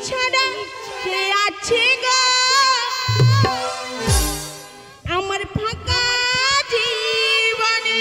ছাড়া কে আছে গো আমার ফাঁকা জীবনে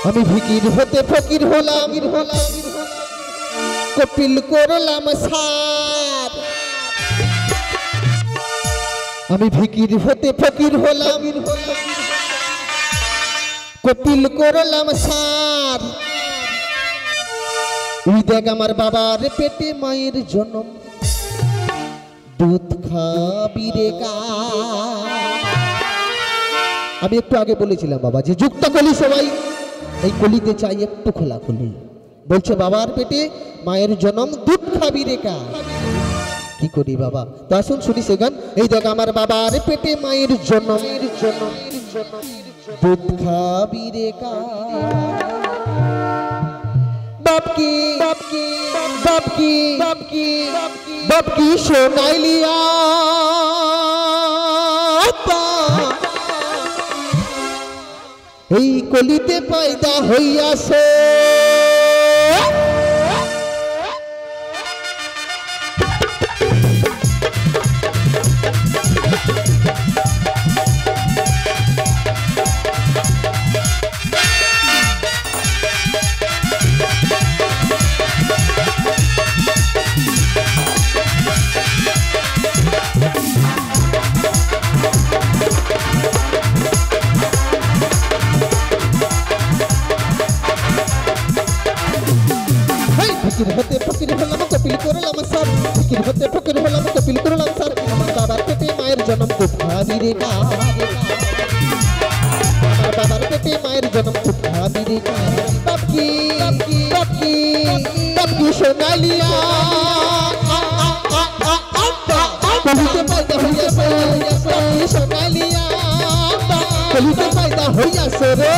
আমি ভিকির হতে ফকির হলাম কপিল করলাম সার আমি ভিকির হতে ফকির হলাম কপিল করলাম সার ওই দেখ আমার বাবার পেটে মায়ের জন্ম দুধ খাবি রে গা আমি একটু আগে বলেছিলাম বাবা যে যুক্ত কলি সবাই এই কলিতে চাই একটু খোলা খুলি বলছে বাবার পেটে মায়ের জন্ম দুধ খাবি রে গা কি করি বাবা তো আসুন শুনি সে গান এই দেখ আমার বাবার পেটে মায়ের জন্ম দুধ খাবি রে গা বাপকি বাপকি বাপকি বাপকি বাপকি সোনাই লিয়া এই কলিতে পয়দা হইয়াছে হতে ফকির হলাম কপিল করলাম সার ফকির হতে ফকির হলাম কপিল করলাম সার আমার বাবার পেটে মায়ের জন্ম দুধ খাবি রে গা আমার বাবার পেটে মায়ের জন্ম দুধ খাবি রে গা বাপকি বাপকি বাপকি বাপকি সোনালিয়া কলিতে পয়দা হইয়াছে বাপকি সোনালিয়া কলিতে পয়দা হইয়াছে রে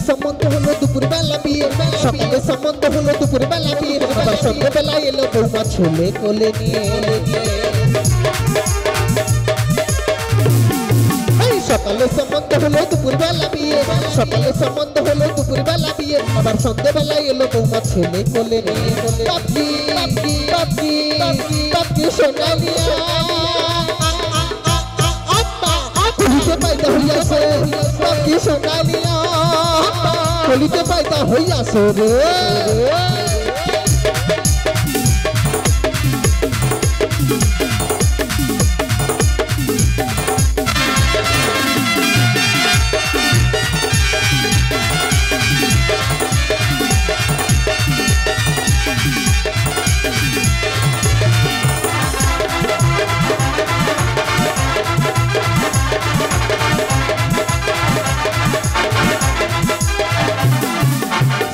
সম্বন্ধ হলো দুপুর বেলা বিয়ে সকালে সম্বন্ধ হলো দুপুর বেলা বিয়ে আবার সন্ধ্যেবেলা এলো বৌমা ছোলে কোলে নিয়ে সকালে সম্বন্ধ হলো দুপুর বেলা বিয়ে সকালে সম্বন্ধ হলো দুপুর বেলা বিয়ে আবার সন্ধ্যেবেলা এলো বৌমা ছেলে কোলে নিয়ে বাপকি বাপকি বাপকি বাপকি সোনালিয়া কলিতে পয়দা হইয়াছে বাপকি সোনালিয়া কলিতে পয়দা হইয়াছে রে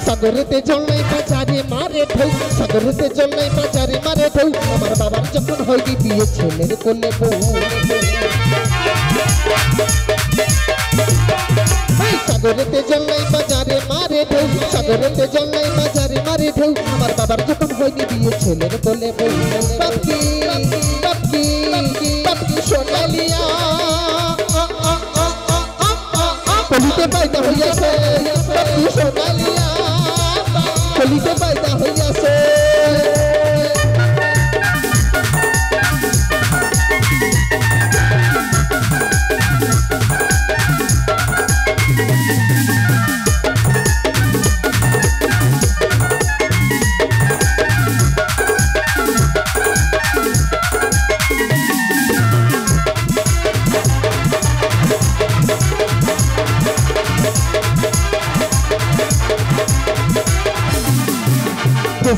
সাগরেতে জল নাই বাজারে মারে ঢেউ সাগরেতে জল নাই বাজারে মারে ঢেউ আমার বাবার যখন হয়নি বিয়ে ছেলের কোলে বউ সাগরেতে জল নাই বাজারে মারে ঢেউ সাগরেতে জল নাই বাজারে মারে ঢেউ আমার বাবার যখন হয়নি বিয়ে ছেলের কোলে বউ বাপকি বাপকি বাপকি সোনালিয়া কলিতে পয়দা হইয়াছে বাপকি সোনালিয়া কলিতে পয়দা হইয়াছে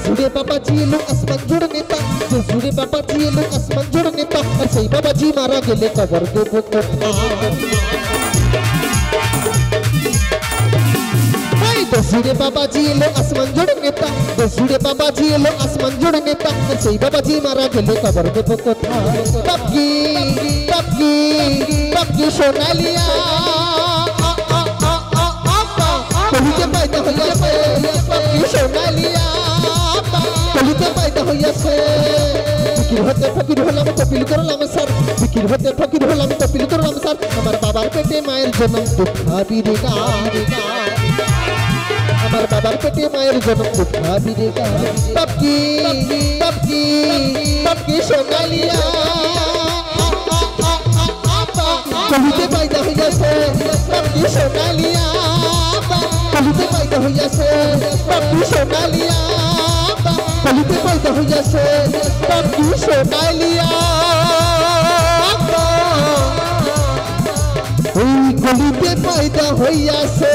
जुड़े बाबा जी लोग आसमान जुड़ने ता जुड़े बाबा जी लोग आसमान जुड़ने ता और सही बाबा जी मारा गेले कबर के बुक जुड़े बाबा जी लोग आसमान जुड़ने ता जुड़े बाबा जी लोग आसमान जुड़ने ता और सही बाबा जी मारा गेले कबर के बुक बापकी बापकी बापकी सोनालिया कलिते पैदा होइया হইয়াছে ফকির হতে ফকির হলাম কপিল করলাম স্যার ফকির হতে ফকির হলাম কপিল করলাম স্যার আমার বাবার পেটে মায়ের জন্ম দুঃখাবি রে গা আমার বাবার পেটে মায়ের জন্ম দুঃখাবি রে গা পাপকি পাপকি পাপকি সোনালিয়া কলিতে পাইদা হইয়াছে পাপকি সোনালিয়া কলিতে পাইদা হইয়াছে পাপকি সোনালিয়া কলিতে পাইদা হইয়াছে পাপকি সোনালিয়া ওই কলিতে পাইদা হইয়াছে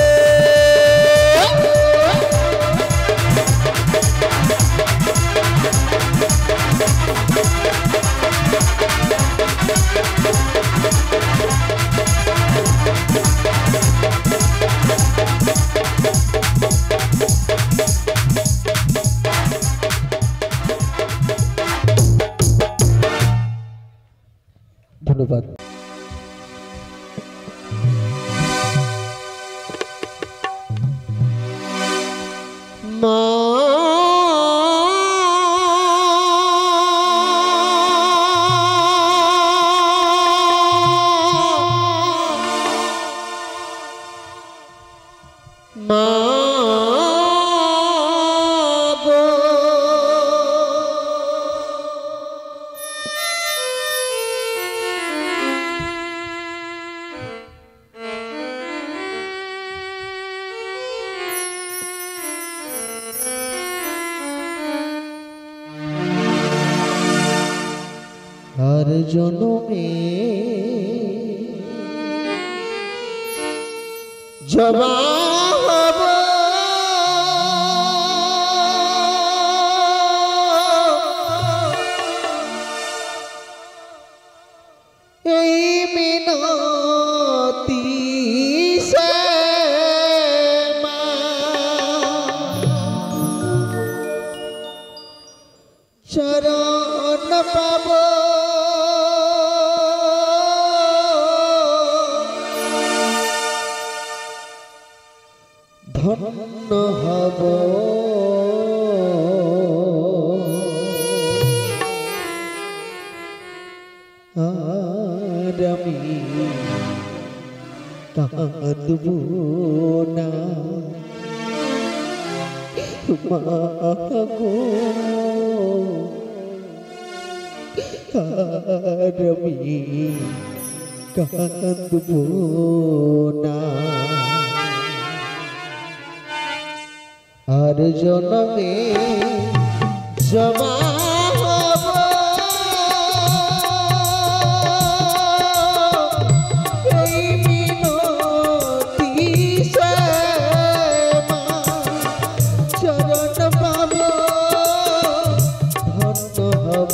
ধন্যবাদ মা মা আর জনমে জবা হব এই মিনতি সে মা চরণ পাব ধন্য হব আর আমি কাঁদব না মা গো আর আমি কাঁদব না আর জনমে জমা হব এই মিনতি সে মা চরণ পাব ধন্য হব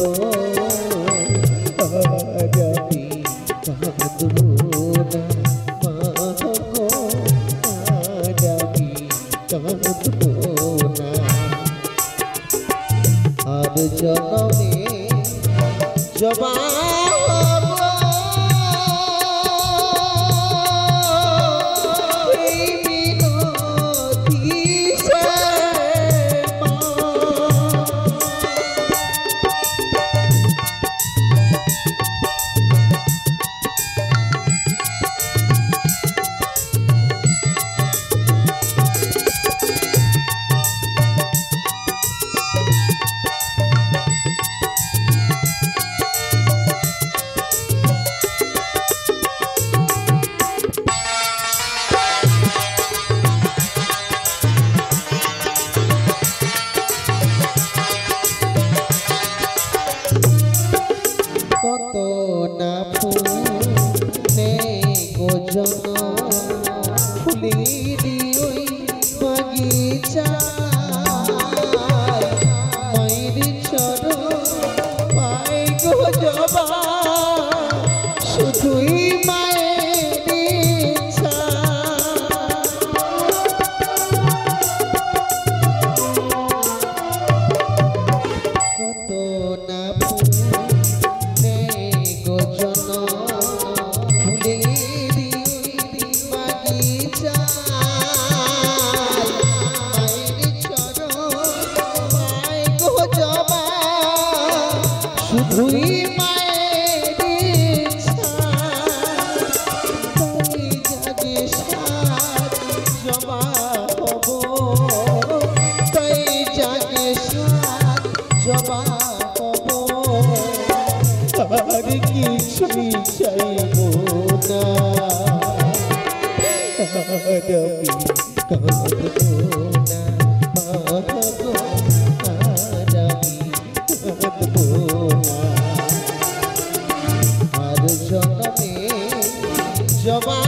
আর আমি কাঁদব না মা গো আর আমি কাঁদব না আর জনমে জবা হব এই মিনতি সে মা রবি কাঁদবো না মাগো রবি কাঁদবো না আর জন্মে জবা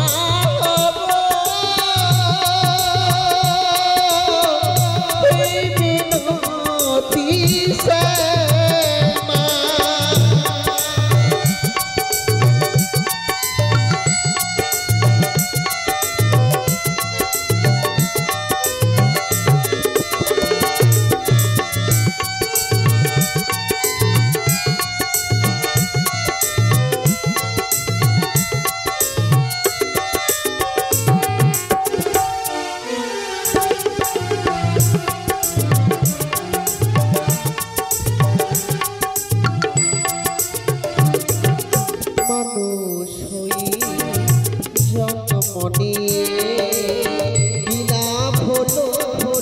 মানুষ হই জন্ম নিয়ে কি লাভ হলো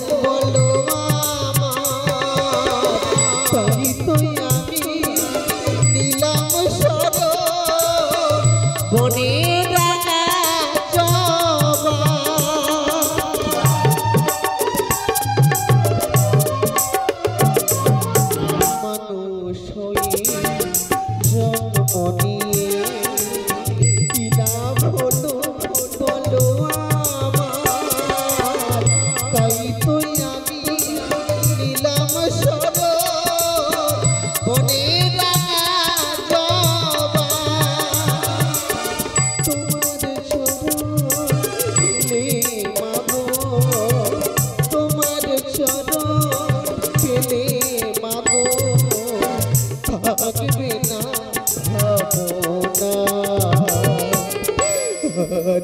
বলো আমার তাই তো আমি নিলাম শরণ বনে রাঙা জবা মানুষ হই জন্ম নিয়ে কি লাভ হলো বলো আমার তাই তো আমি নিলাম শরণ বনে রাঙা জবা তোমার চরণ পেলে মাগো তোমার চরণ পেলে মাগো থাকবে না ভাবনা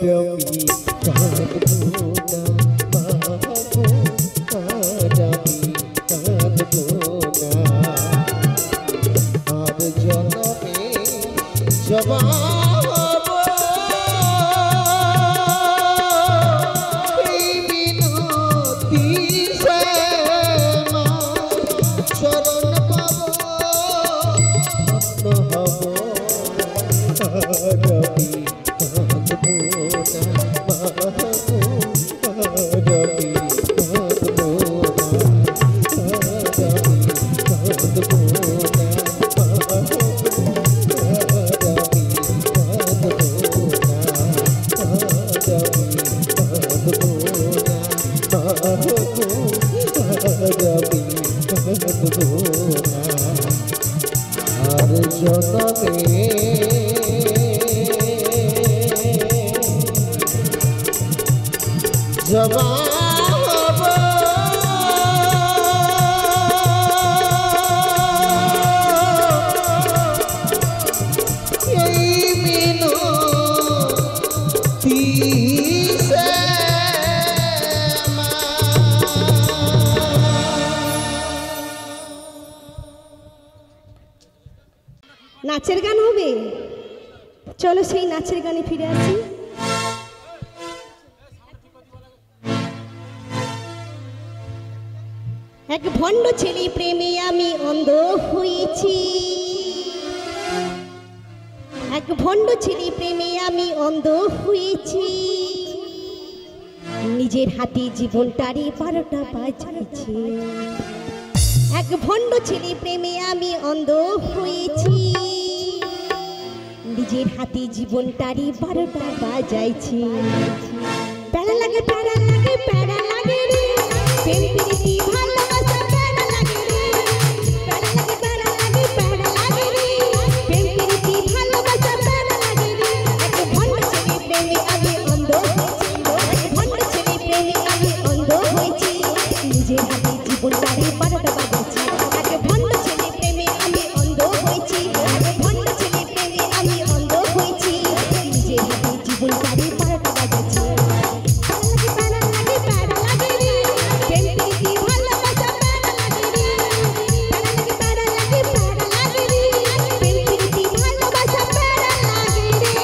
রবি কাঁদবো না মাগো রবি কাঁদবো না আর জন্মে জবা মিনতি শরণ পাবো রবি কাঁদবো না মাগো রবি কাঁদবো না রবি কাঁদবো না মাগো রবি কাঁদবো না রবি কাঁদবো না মাগো রবি কাঁদবো না আর জন্মে জবা এই মিনতি নাচের গান হবে, চলো সেই নাচের গানে ফিরে আসি। এক ভণ্ড ছেলে প্রেমে আমি অন্ধ হয়েছি, এক ভণ্ড ছেলে প্রেমে আমি অন্ধ হয়েছি, নিজের হাতে জীবনটারে 12টা বাজাইছি। এক ভণ্ড ছেলে প্রেমে আমি অন্ধ হয়েছি, নিজের হাতে জীবনটারে 12টা বাজাইছি। প্যারা লাগে প্যারা লাগে প্যারা লাগে রে, প্রেম প্রীতি ভালোবাসা প্যারা লাগে রে, প্যারা লাগে প্যারা লাগে প্যারা লাগে রে, প্রেম প্রীতি ভালোবাসা প্যারা লাগে রে। এক ভণ্ড ছেলে প্রেমে আমি অন্ধ হয়েছি, এক ভণ্ড ছেলে প্রেমে আমি অন্ধ হয়েছি, নিজের হাতে জীবনটারে 12টা বাজাইছি। এক ভণ্ড ছেলে প্রেমে আমি অন্ধ হয়েছি, এক ভণ্ড ছেলে প্রেমে আমি অন্ধ হয়েছি, নিজের হাতে জীবনটারে 12টা বাজাইছি। প্যারা লাগে প্যারা লাগে রে, প্রেম প্রীতি ভালোবাসা প্যারা লাগে রে, প্যারা লাগে প্যারা লাগে রে, প্রেম প্রীতি ভালোবাসা প্যারা লাগে রে।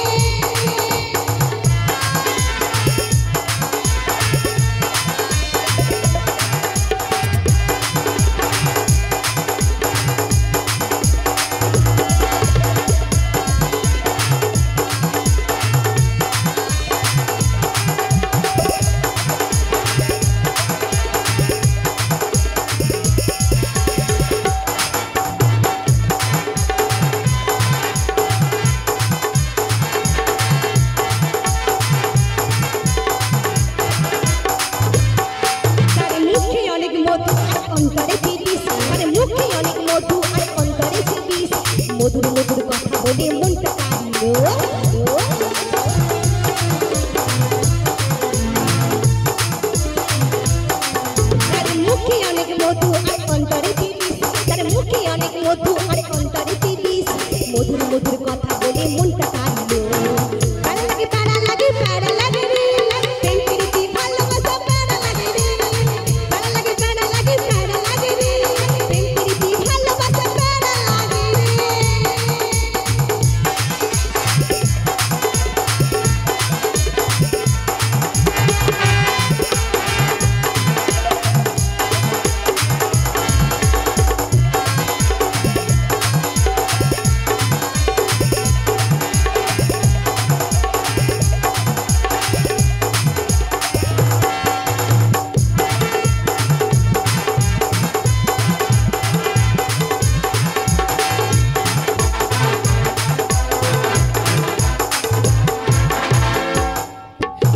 অন্তরে বিষ, আরে মুখে অনেক মধু আর অন্তরে যে বিষ। মধুর মধুর কথা বলে মনটা কাঁদিল। আরে মুখে অনেক মধু আর অন্তরে যে বিষ, আরে মুখে অনেক মধু আর অন্তরে যে বিষ। মধুর মধুর কথা বলে মনটা কাঁদিল। প্যারা লাগে প্যারা লাগে প্যারা লাগে রে, প্রেম প্রীতি ভালোবাসা প্যারা লাগে রে। প্যারা লাগে প্যারা লাগে প্যারা লাগে রে, প্রেম প্রীতি ভালোবাসা প্যারা লাগে রে।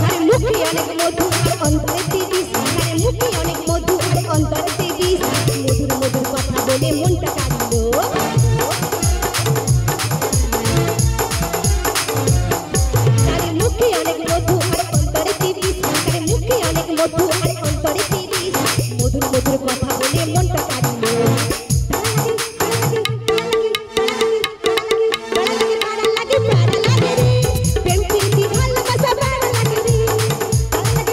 আরে মুখে অনেক মধু আর অন্তরে বিষ, আরে মুখে অনেক মধু আর অন্তরে বিষ। মধুর মধুর কথা বলে মনটা কাঁদিল। আরে মুখে অনেক মধু আর অন্তরে বিষ, আরে মুখে অনেক মধু আর অন্তরে বিষ। মধুর মধুর কথা বলে মনটা কাঁদিল। প্যারা লাগে প্যারা লাগে রে, প্রেম প্রীতি ভালোবাসা প্যারা লাগে রে।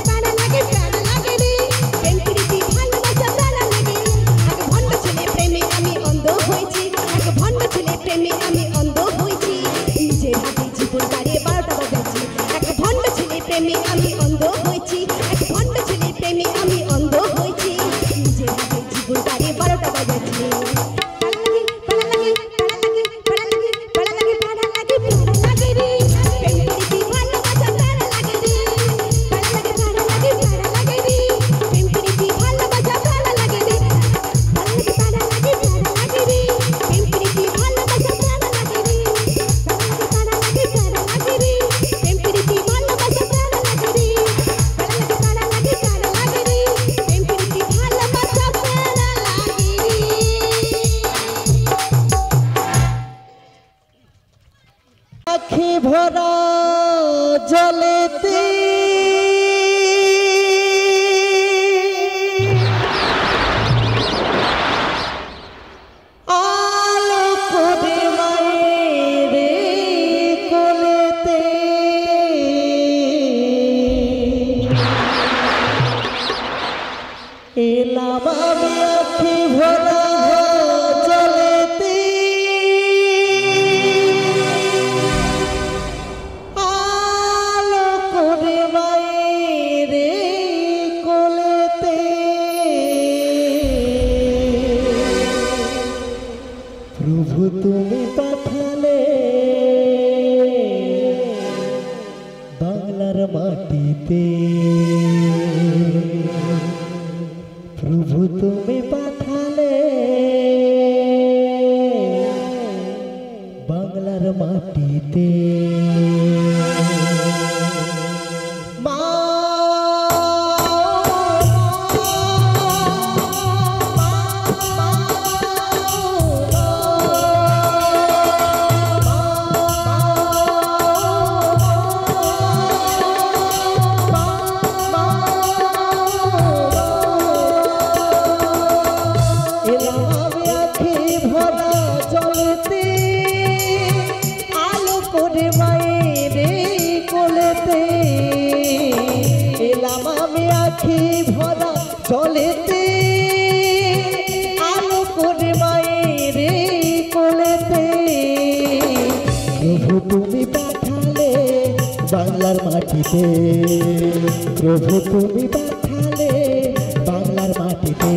প্যারা লাগে প্যারা লাগে রে, প্রেম প্রীতি ভালোবাসা প্যারা লাগে। এক ভণ্ড ছেলে প্রেমে আমি অন্ধ হয়েছি, এক ভণ্ড ছেলে প্রেমে আমি অন্ধ হয়েছি। নিজের হাতে জীবন দাঁড়িয়ে 12টা বাজাচ্ছি। এক ভণ্ড ছেলে প্রেমে আমি অন্ধ হয়েছি, এক ভণ্ড ছেলে প্রেমে আমি অন্ধ হয়েছি। নিজের হাতে জীবন দাঁড়িয়ে 12টা বাজাচ্ছি। প্যারা লাগে প্যারা লাগে প্যারা লাগে প্যারা লাগে প্যারা লাগে রে, প্রেম প্রীতি ভালোবাসা প্যারা লাগে রে। প্যারা লাগে প্যারা লাগে রে, প্রেম প্রীতি ভালোবাসা প্যারা লাগে রে। প্যারা লাগে প্যারা লাগে রে, প্রেম প্রীতি ভালোবাসা প্যারা লাগে রে। প্যারা লাগে প্যারা লাগে রে, প্রেম প্রীতি ভালোবাসা প্যারা লাগে রে। প্যারা লাগে প্যারা লাগে রে, প্রেম প্রীতি ভালোবাসা প্যারা লাগে রে। আখি ভরা জলেতে আলো করে মায়ের কোলেতে এলাম আমি আখি ভরা জলেতে আলো করে মায়ের কোলেতে প্রভু তুমি পাঠালে বাংলার মাটিতে প্রভু তুমি পাঠালে বাংলার মাটিতে মা চলেতে আলো করে মায়ের কোলেতে প্রভু তুমি পাঠালে বাংলার মাটিতে প্রভু তুমি পাঠালে বাংলার মাটিতে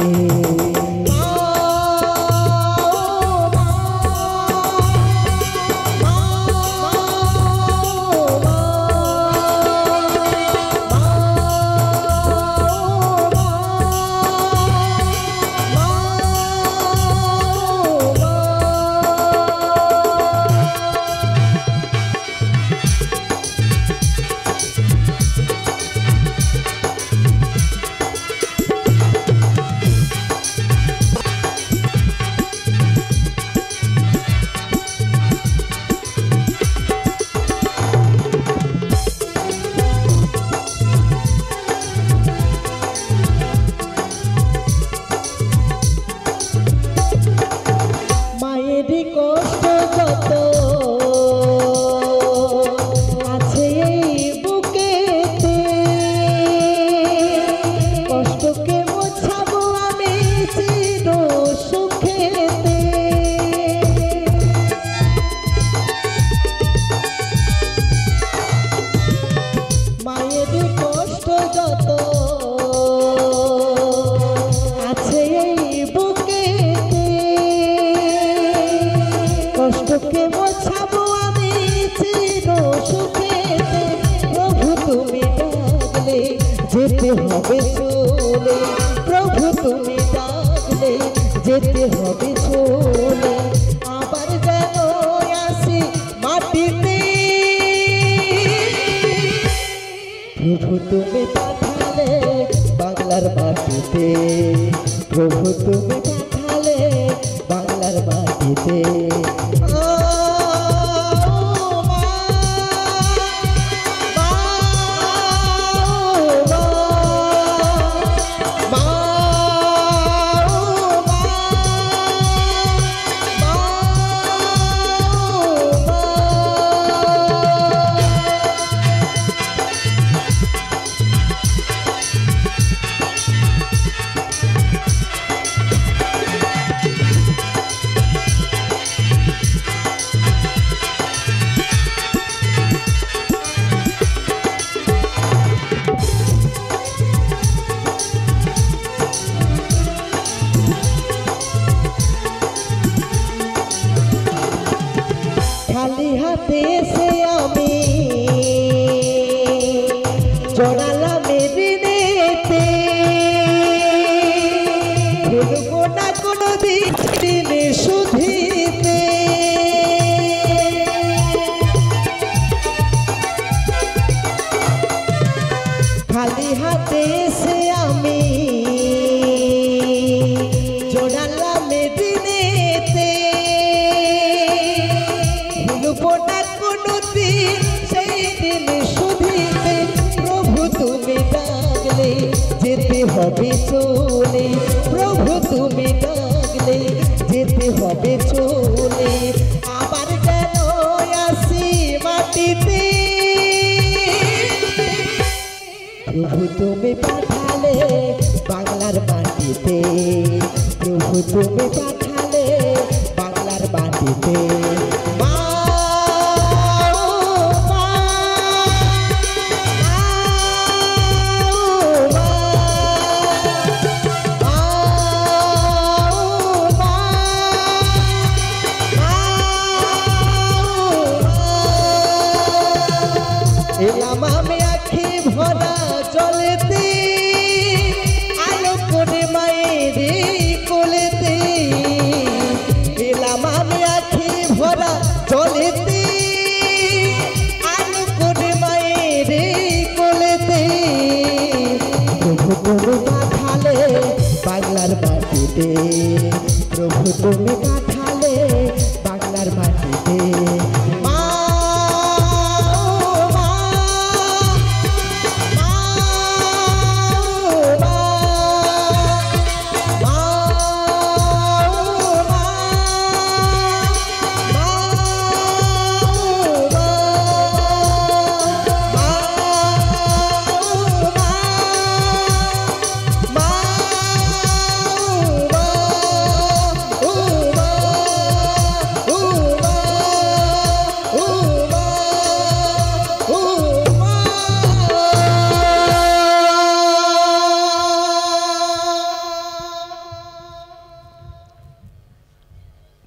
যেতে হবে চলে আবার যেন আসি মাটিতে প্রভু তুমি পাঠালে বাংলার মাটিতে প্রভু তুমি পাঠালে বাংলার মাটিতে খালি হাতে এসে আমি জড়ালাম দিনেতে ভুলবো না কোনো দিন শুধিতে খালি হাতে এসে আমি জড়ালাম দিনেতে ভুলবোনা কোনোদিন সেই দিন শুধিতে প্রভু তুমি ডাকলে যেতে হবে চলে প্রভু তুমি ডাকলে যেতে হবে চলে আবার যেন আসি মাটিতে প্রভু তুমি পাঠালে বাংলার মাটিতে প্রভু তুমি পাঠালে বাংলার মাটিতে এলাম আমি আখি ভরা জলেতে আলো করে মায়ের কোলেতে এলাম আমি আখি ভরা জলেতে আলো করে মায়ের কোলেতে প্রভু তুমি পাঠালে বাংলার মাটিতে প্রভু তুমি পাঠালে বাংলার মাটিতে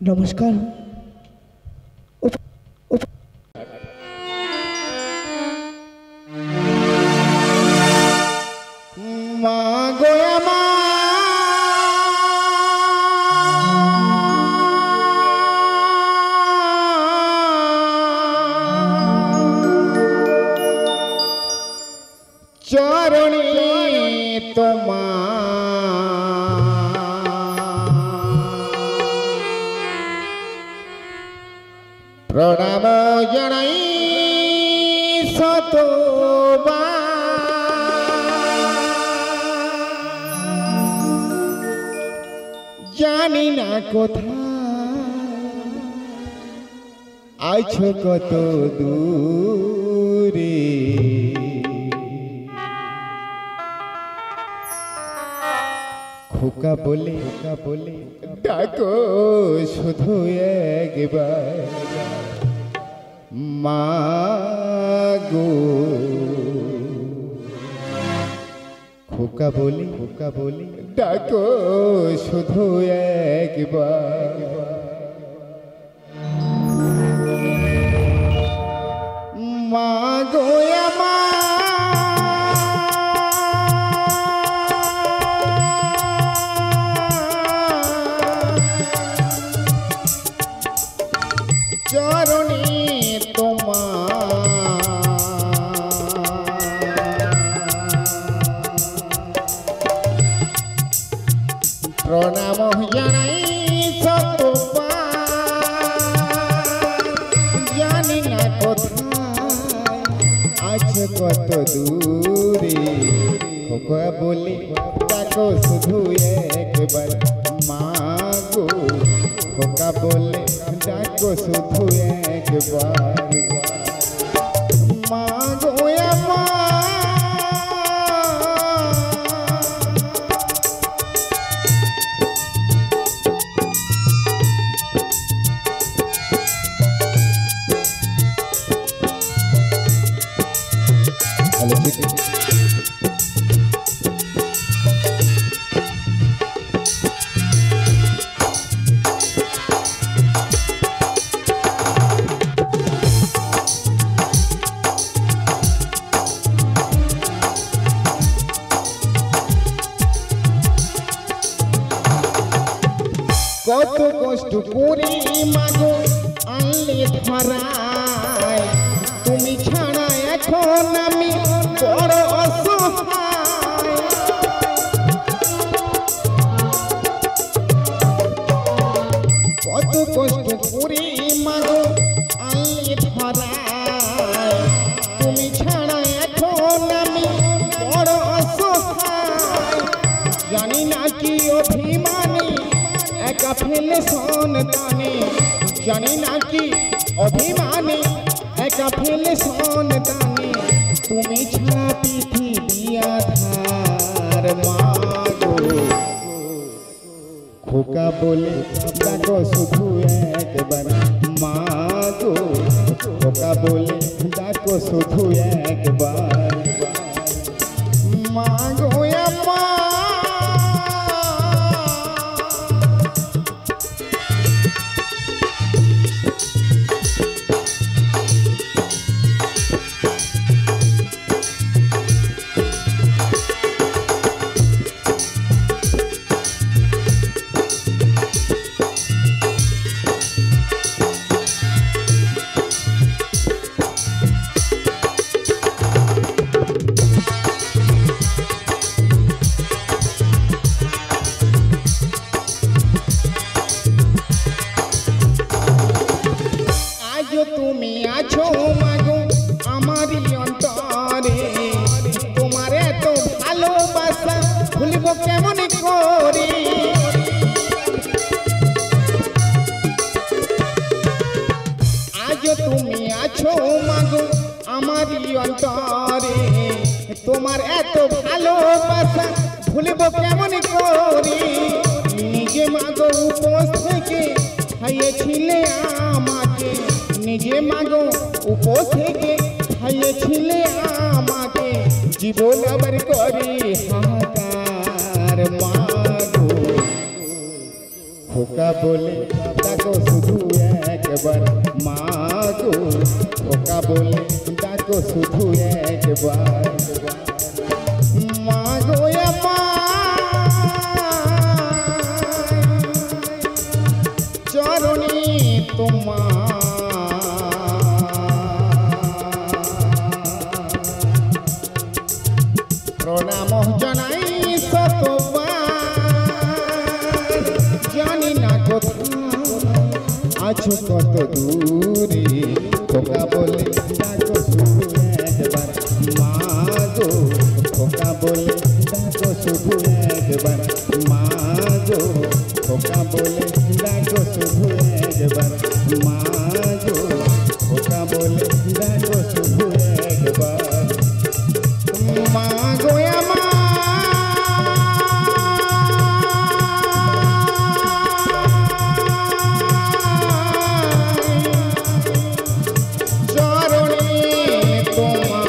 নমস্কার মা গোয়া মা চরণে তোমার প্রণাম জানাই শতবার জানি না কোথায় আছো কত দূরে খোকা বলে ডাকো শুধু একবার মা গো খোকা বলে ডাকো শুধু একবার মা গো আমার প্রণাম জানাই সতপা জানি না কোথায় আছে কত দূরে খোকা বলে ডাকো শুধু একবার মা গো খোকা বলে ডাকো শুধু একবার মা গো কত কষ্ট করে মাগো আনলে ধরায় তুমি ছাড়া এখন আমি বড় অসহায় কত কষ্ট করে মাগো আনলে ধরায় তুমি ছাড়া এখন আমি বড় অসহায় জানি না কি অভিমানী একা ফেলে সন্তানে জানি না কি অভিমানে একা ফেলে সন্তানে তুমি ছাড়া পৃথিবী আধার মা গো খোকা বলে ডাকো শুধু একবার মা গো খোকা বলে ডাকো শুধু একবার মা গো মা তুমি আছো মাগো আমারই অন্তরে তোমার এত ভালোবাসা ভুলব কেমন করে আজ তুমি আছো মাগো আমারই অন্তরে তোমার এত ভালোবাসা ভুলব কেমন করে নিজে মাগো উপোস থেকে খাইয়েছিলে আমাকে নিজে মাগো উপোস থেকে খাইয়েছিলে আমাকে জীবন আবার করে হাহাকার মাগো খোকা বলে ডাকো শুধু একবার মাগো খোকা বলে ডাকো শুধু একবার মাগো মা চরণে তোমার প্রণাম জানাই শতবার জানি না কোথায় আছো কত দূরে খোকা বলে ডাকো শুধু একবার মা গো খোকা বলে ডাকো শুধু একবার মা গো খোকা বলে ডাকো শুধু একবার মা গো খোকা বলে ডাকো শুধু একবার মা গো মা চরণে তোমার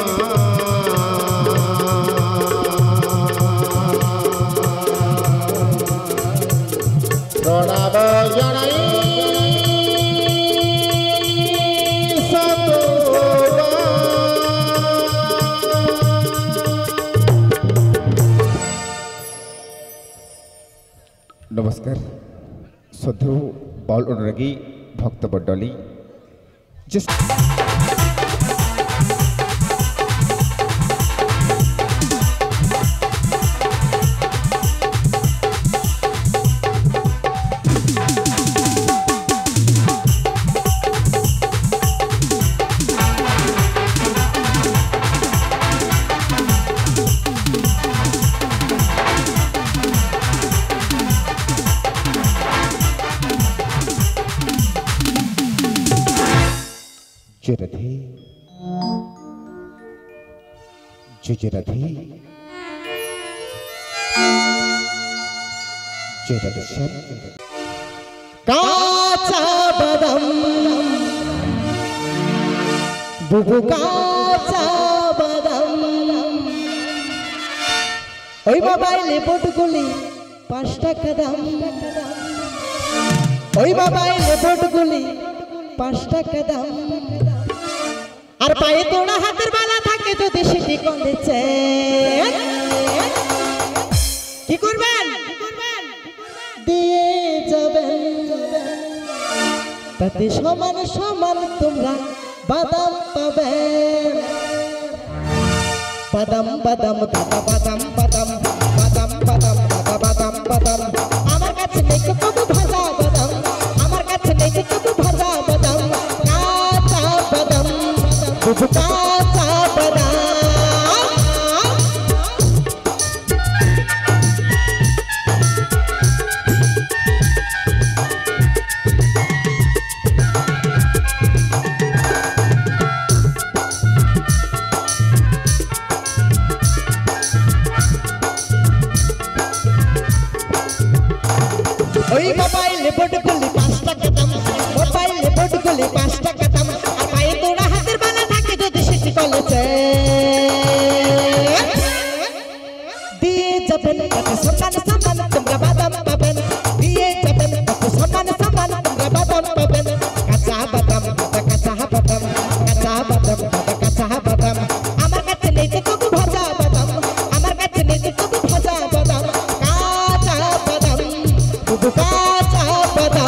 প্রণাম জানাই नमस्कार श्रद्धेय बाउल अनुरागी भक्तमंडली जय राधे जय राधे जय राधे श्याम কাঁচা বাদাম বুবু কাঁচা বাদাম ওই মোবাইলে বোটগুলি 5 টাকা দাম ওই মোবাইলে বোটগুলি 5 টাকা দাম আর পায়ে তোড়া হাতের বালা থাকে যদি সেটি কলেছে কি করবেন দিয়ে যাবেন তাতে সমান সমান তোমরা বাদাম পাবেন বাদাম বাদাম দাদা বাদাম বাদাম বাদাম বাদাম দাদা বাদাম বাদাম আমার কাছে নেই কবু ভাজা বাদাম আমার কাছে নেই কবু ভাজা বাদাম কাঁচা বাদাম বুঝু কাঁচা বাদাম ওই মোবাইলে বোটগুলি 5 টাকা দাম মোবাইলে বোটগুলি 5 টাকা দাম আর পায়ে তোড়া হাতের বালা থাকে যদি সেটি কলেছে দিয়ে যাবেন কত সমান সমান তোমরা বাদাম পাবেন দিয়ে যাবেন কত সমান সমান তোমরা বাদাম পাবেন কাঁচা বাদাম কাঁচা বাদাম কাঁচা বাদাম কাঁচা বাদাম আমার কাছে নেই তো কবু ভাজা বাদাম আমার কাছে নেই তো কবু ভাজা বাদাম কাঁচা বাদাম বুবু কাঁচা বাদাম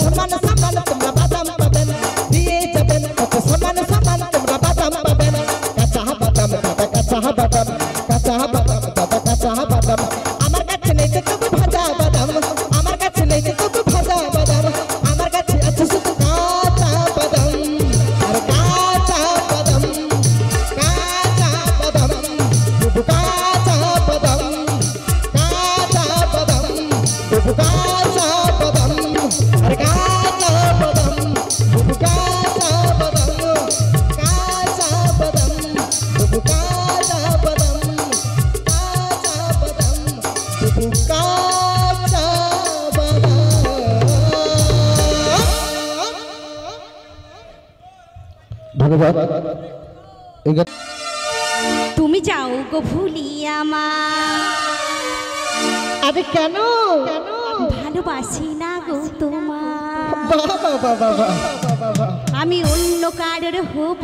সমান সমান তোমরা বাদাম পাবেন দিয়ে যাবেন কত সমান সমান তোমরা বাদাম পাবেন কাঁচা বাদাম দাদা কাঁচা বাদাম কাঁচা বাদাম দাদা কাঁচা বাদাম আমার কাছে নেই তো কবু ভাজা বাদাম আমার কাছে নেই তো কবু ভাজা বাদাম আমার কাছে আছে শুধু কাঁচা বাদাম আর কাঁচা বাদাম বুবু কাঁচা বাদাম কাঁচা বাদাম বুবু কাঁচা বাদাম আর কাঁচা বাদাম বুবু কাঁচা বাদাম কাঁচা বাদাম বুবু কাঁচা বাদাম কাঁচা বাদাম বুবু কাঁচা বাদাম ধন্যবাদ তুমি যাও গো ভুলিয়া মা আরে কেন ভালোবাসি না গো তোমার বাবা বাবা বাবা আমি অন্য কারোর হব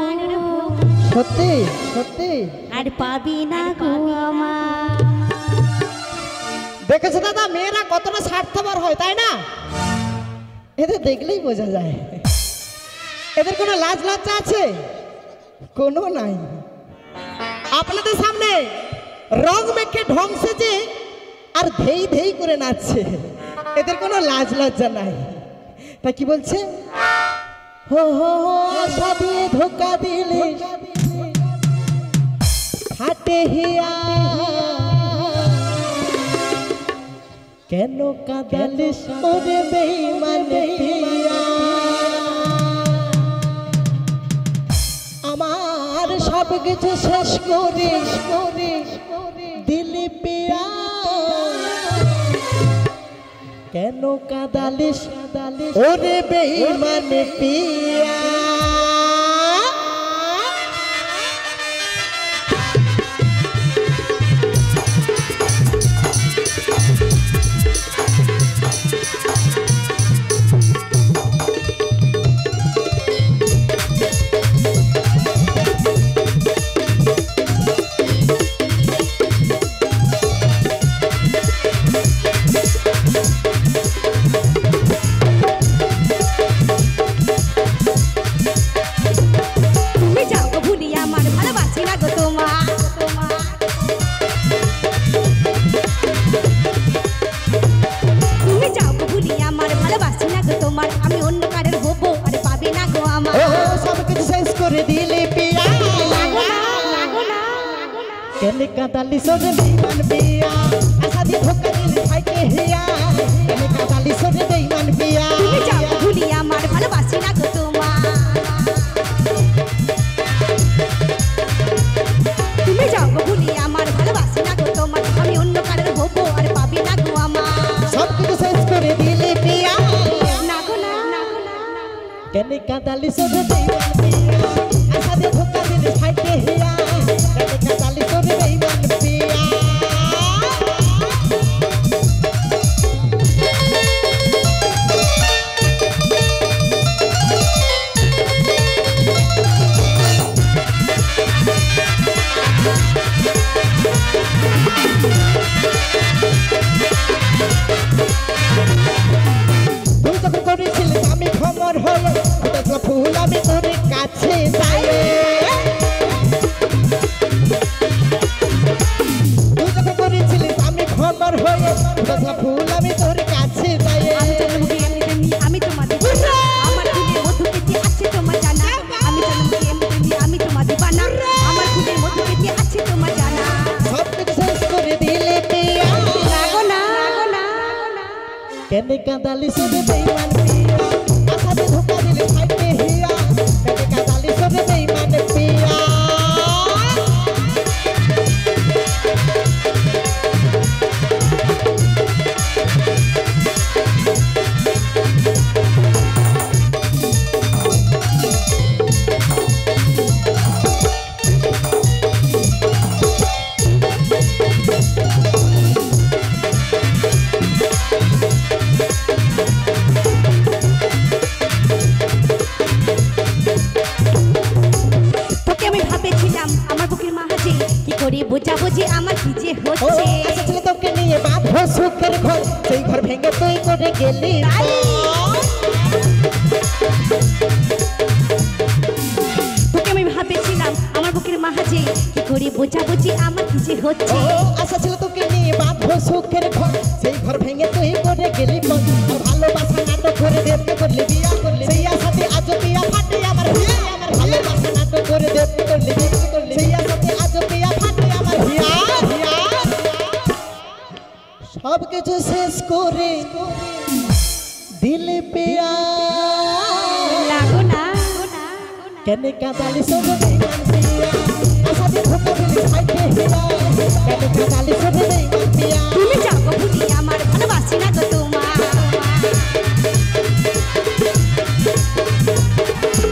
সত্যি সত্যি আর পাবি না গো আমার দেখেছো দাদা মেয়েরা কতটা স্বার্থপর হয় তাই না এদের দেখলেই বোঝা যায় এদের কোনো লাজ লজ্জা আছে কোনো নাই আপনাদের সামনে রং মেখে ঢং সেজে আর ধেই ধেই করে নাচছে এদের কোনো লাজ লজ্জা নাই তা কি বলছে হো হো হো সাদিয়ে ধোকা দিলে হাটে হিয়া কেন কাঁদালিস ওরে বেঈমানে পিয়া আমার সব কিছু শেষ করিস দিলি পিয়া কেন কাঁদালিস ওরে বেঈমানে পিয়া কেনে কাঁদালি সোরে বেইমান পিয়া আশা দিয়ে ধোকা দিলি ভাইকে হিয়া কেনে কাঁদালি সোরে বেইমান পিয়া তুমি যাও ভুলি আমার ভালোবাসি না গো তোমার তুমি যাও ভুলি আমার ভালোবাসি না গো তোমার আমি অন্য কারোর হবো আর পাবি না গো আমার সব কিছু শেষ করে দিলে পিয়া না গো না কেনে কাঁদালি সোরে বেইমান পিয়া আশা দিয়ে ধোকা দিলি ভাইকে হিয়া কেনে কাঁদালি সোরে বেইমান পিয়া তুই যখন করেছিলি আমি খবর হয়ে ফুটেছিল ফুল আমি তোর কাছে যাই তুই যখন করেছিলি আমি খবর হয়ে ফুটেছিল ফুল আমি তোর কাছে যাই আমি তোমার দিবানা আমার ফুলের মধু পেতে আছে তোমার জানা আমি আমি তোমার দিবানা আমার ফুলের মধু পেতে আছে তোমার জানা সব কিছু শেষ করে দিলে পিয়া রাগো না কেনে কাঁদালি সোরে বেইমান পিয়া আশা দিয়ে ধোকা দিলে ভাইকে হিয়া কেনে কাঁদালি সোরে বেইমান পিয়া তোকে আমি ভাবেছিলাম আমার বুকের মাঝে কি করে বোঝাবো যে আমার কি যে ও হচ্ছে আশা ছিল তোকে নিয়ে বাঁধবো সুখের ঘর সেই ঘর ভেঙে তুই করে গেলি তোকে আমি ভাবেছিলাম আমার বুকের মাঝে কি করে বোঝাবো যে আমার কি যে হচ্ছে ও আশা ছিল তোকে নিয়ে বাঁধবো সুখের ঘর সেই ঘর ভেঙে তুই করে গেলি আর ভালোবাসা নাটক করে দেবকে করলি বিয়া করলি সেই আশাতে আজ বিয়া ফাটে আমার হিয়া আমার ভালোবাসা নাটক করে দেবকে করলি বিয়া করলি সেই আশাতে আজ বিয়া ফাটে আমার হিয়া হিয়া সব কিছু শেষ করে দিলে পিয়া লাগো না কেনে কাঁদালি সোরে বেইমান পিয়া আশা দিয়ে ধোকা দিলি ভাইকে হিয়া কেনে কাঁদালি সোরে বেইমান পিয়া তুমি যাও ভুলি আমার ভালোবাসি না গো তোমার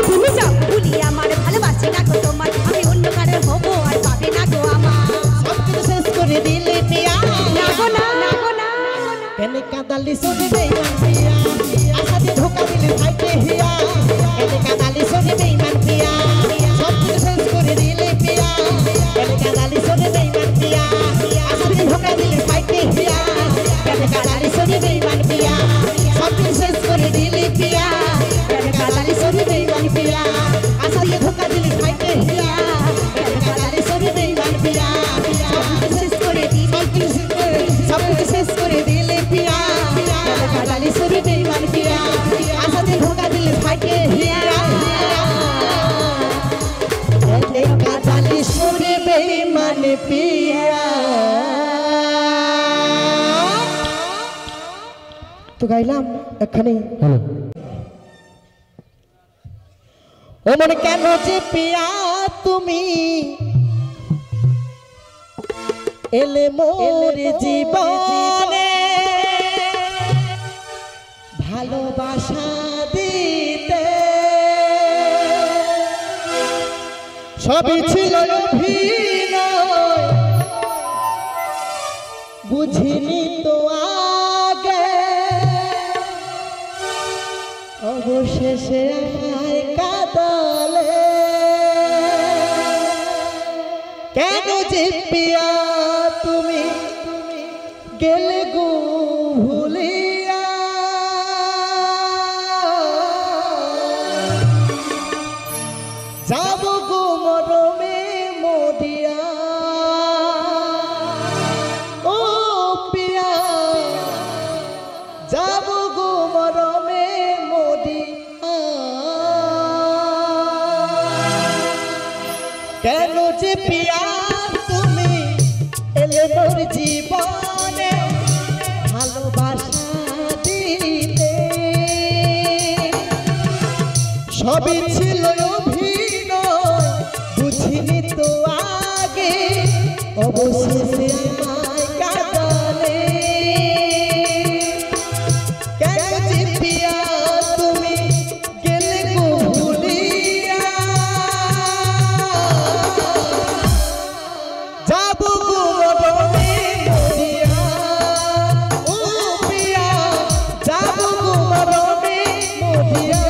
তুমি যাও ভুলি আমার ভালোবাসি না গো তোমার আমি অন্য কারোর হবো আর পাবে না গো আমার সব কিছু শেষ করে দিলে পিয়া লাগো না কেনে কাঁদালি সোরে বেইমান পিয়া আশা দিয়ে ধোকা দিলি ভাইকে হিয়া কেনে কাঁদালি সোরে বেইমান পিয়া সব কিছু শেষ করে দিলে পিয়া কেনে কাঁদালি সোরে বেইমান পিয়া আশা দিয়ে ধোকা দিলি ভাইকে হিয়া কেনে কাঁদালি সোরে বেইমান পিয়া সব কিছু শেষ করে দিলে পিয়া কেনে কাঁদালি সোরে বেইমান পিয়া আশা দিয়ে ধোকা দিলি ভাইকে হিয়া কেনে কাঁদালি সোরে বেইমান পিয়া শেষ করে দিই সব কিছু শেষ করে দিলে পিয়া কাটালি সুরি বেইমান পিয়া আশাতে ধোকা দিলে ভাইকে হিয়া কাটালি সুরি বেইমান পিয়া তো গাইলাম এখানে ও মনে কেন যে পিয়া তুমি এলে মোর জীবনে ভালোবাসা দিতে সবই ছিল অভিনয় বুঝিনি তো আগে অবশেষে আমায় কাঁদালে কেন যে পিয়া তুমি গেলে গো ভুলিয়া যাব গো মরমে মদিয়া ও পিয়া যাব গো মরমে মদিয়া কেন যে পিয়া তুমি সবই ছিল অভিনয় বুঝিনি তো আগে অবশেষে আমায় কাঁদালে কেন যে পিয়া তুমি গেলে গো ভুলিয়া যাবো গো মরণে মরিয়া ও পিয়া যাবো গো মরণে মরিয়া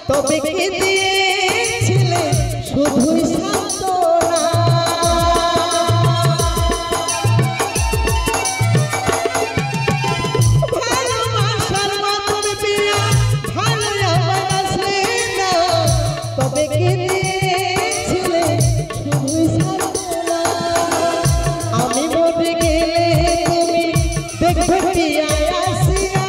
তবে কে দিয়েছিলে শুধুই সান্ত্বনা ভালোবাসার মাধ্যমে পিয়া ভালো আমায় বাসলে না তবে কে দিয়েছিলে শুধুই সান্ত্বনা আমি মরে গেলে তুমি দেখবে পিয়া আসিয়া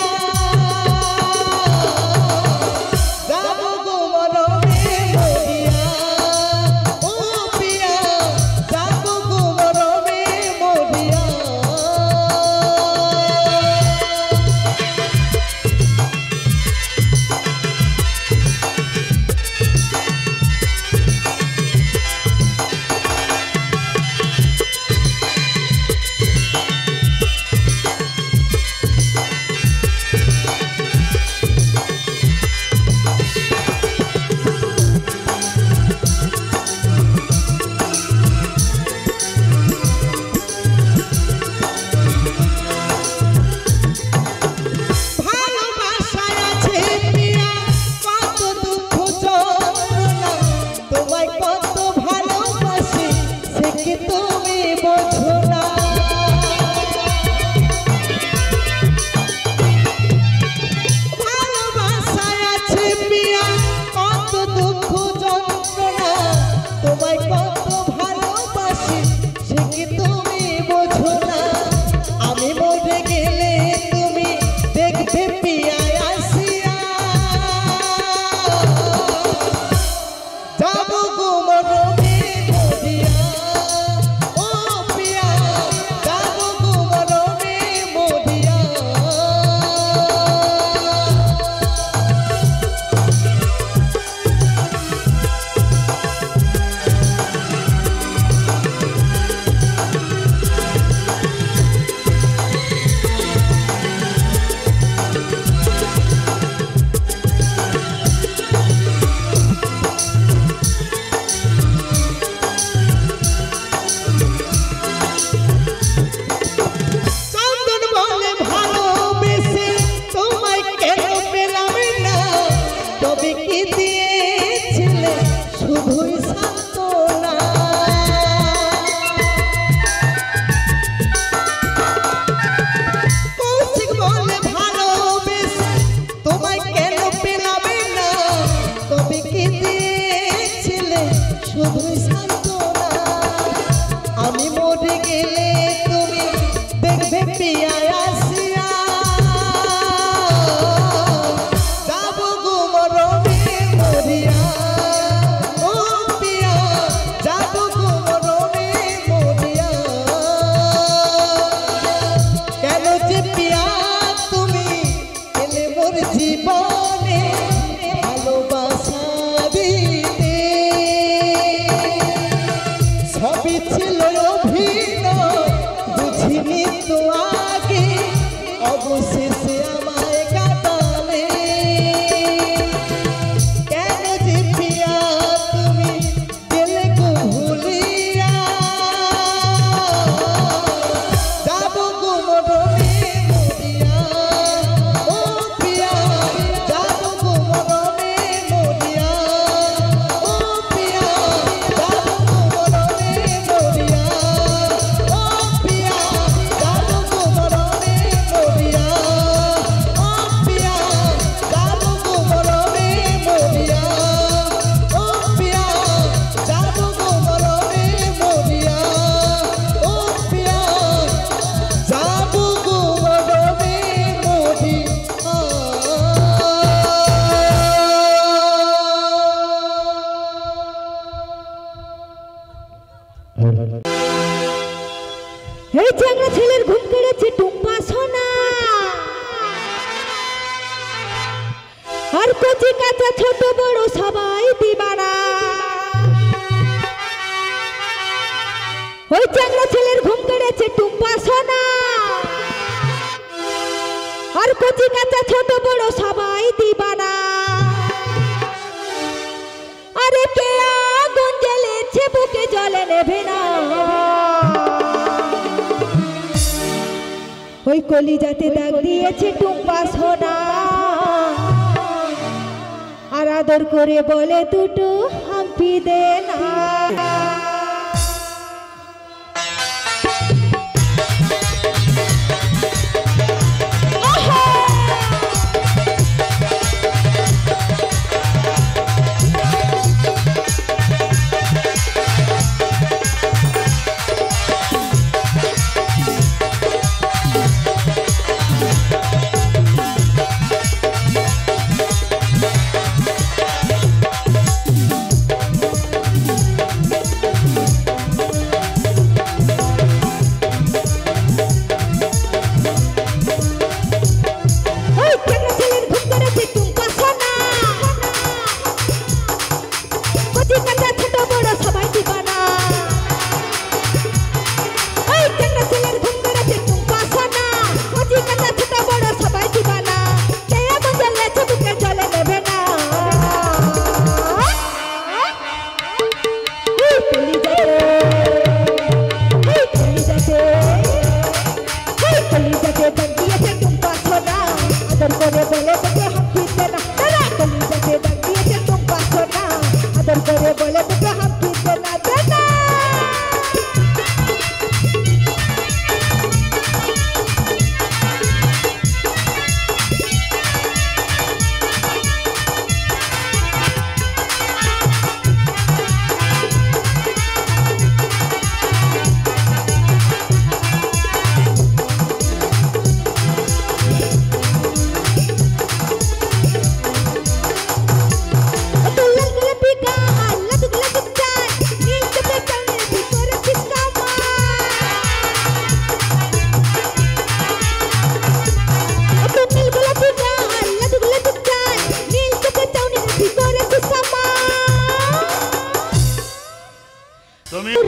তুমি বোঝো না ভালোবাসায় আছে পিয়া কত দুঃখ যন্ত্রণা তোমায় কত ভালোবাসি সে কি তুমি বোঝো না আমি মরে গেলে তুমি দেখবে পিয়া আসিয়া যাবো গো মরণে মরিয়া তবে কি দিয়েছিলে শুধুই সান্ত্বনা কৌশিক বলে ভালোবেসে তোমায় কেন পেলাম না তবে কি দিয়েছিলে শুধুই সান্ত্বনা আমি মরে গেলে তুমি দেখবে পিয়া আসিয়া জীবনে ভালোবাসা দিতে চ্যাংড়া ছেলের ঘুম কেড়েছে টুম্পা সোনা আর কচি কাঁচা ছোট বড় সবাই দিবানা ওই চ্যাংড়া ছেলের ঘুম কেড়েছে টুম্পা সোনা আর কচি কাঁচা ছোট বড় সবাই দিবানা আরে কে আগুন জ্বেলেছে বুকে জ্বলে নেবে না ওই কলিজাতে দাগ দিয়েছে টুম্পা সোনা আর আদর করে বলে দুটো হাম্পি দে না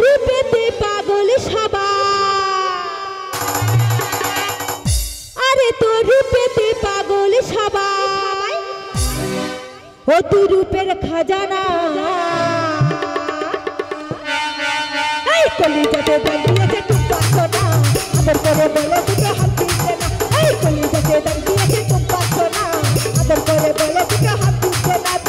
রূপেতে পাগল সবাই আরে তো রূপেতে পাগল সবাই ও তুই রূপের খাজানা এই কলিজাতে দাগ দিয়েছে টুম্পা সোনা আদর করে বলে দুটো হাম্পি দে না এই কলিজাতে দাগ দিয়েছে টুম্পা সোনা আদর করে বলে দুটো হাম্পি দে না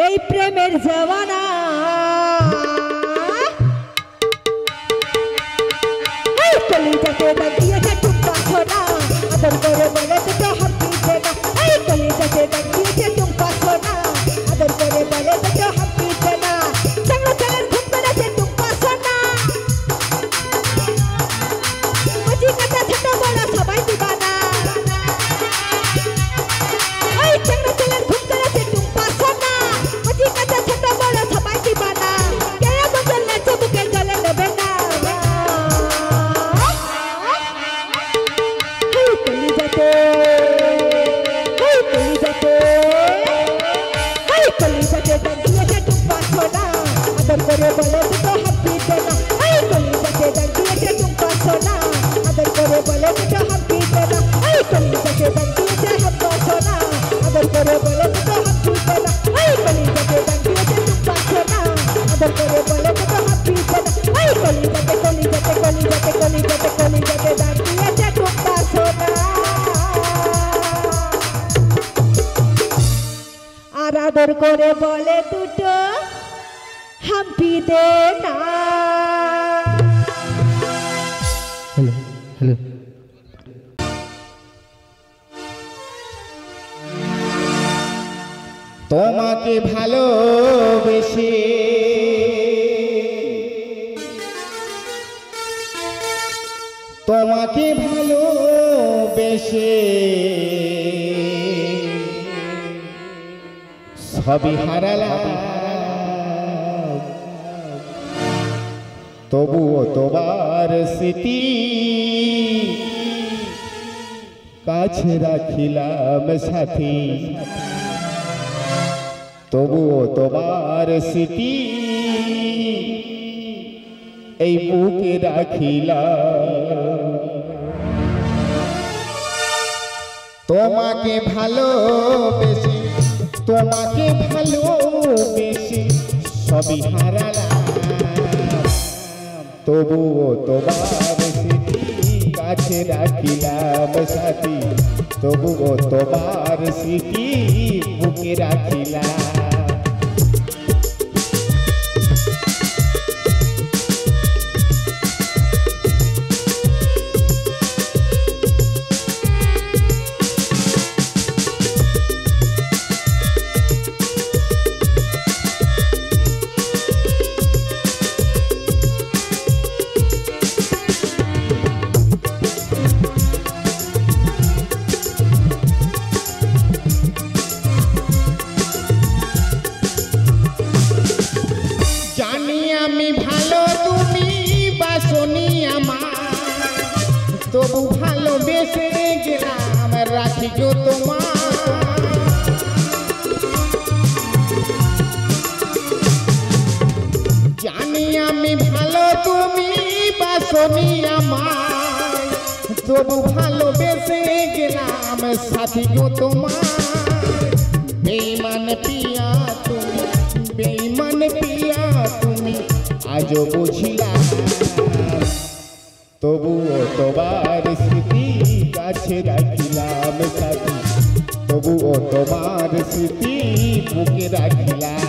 এই প্রেমের জওয়ানা এই কলিজাতে দাগ দিয়েছে টুম্পা সোনা আদর করে বলে দুটো হাম্পি দে না এই কলিজাতে দাগ দিয়েছে টুম্পা সোনা আদর করে বলে দুটো হাম্পি দে না চ্যাংড়া ছেলের ঘুম পেড়েছে টুম্পা সোনা কচি কাঁচা ছোট বড় সবাই দিবানা এই চ্যাংড়া ছেলের ঘুম পেড়েছে টুম্পা সোনা কচি কাঁচা ছোট বড় সবাই দিবানা কে বদলে চুপকে গলে নেবে না এই কলিজাতে কলিজাতে দাঁত দিয়েছে টুকটা সোনা আর আদর করে বলে দুটো হাম্পি দে না হ্যালো হ্যালো তোমাকে ভালোবেসে তোমাকে ভালোবেসে সবই হারালাম তবুও তোমার স্মৃতি কাছে রাখিলাম সাথী তবুও তোমার স্মৃতি এই বুকে রাখিলাম তোমাকে ভালোবেসে তোমাকে ভালোবেসে সবই হারালাম তবুও তোমার স্মৃতি কাছে রাখিলাম সাথী তবুও তোমার স্মৃতি বুকে রাখিলাম তবু ভালোবেসে গেলাম রাখি গো তোমার জানি আমি ভালো তুমি বাসনি আমার তবু ভালোবেসে গেলাম সাথী গো তোমার বেঈমান পিয়া তুমি বেঈমান পিয়া তুমি আজও বুঝিলাম তবুও তোমার স্মৃতি কাছে রাখিলাম সাথী তবুও তোমার স্মৃতি বুকে রাখিলাম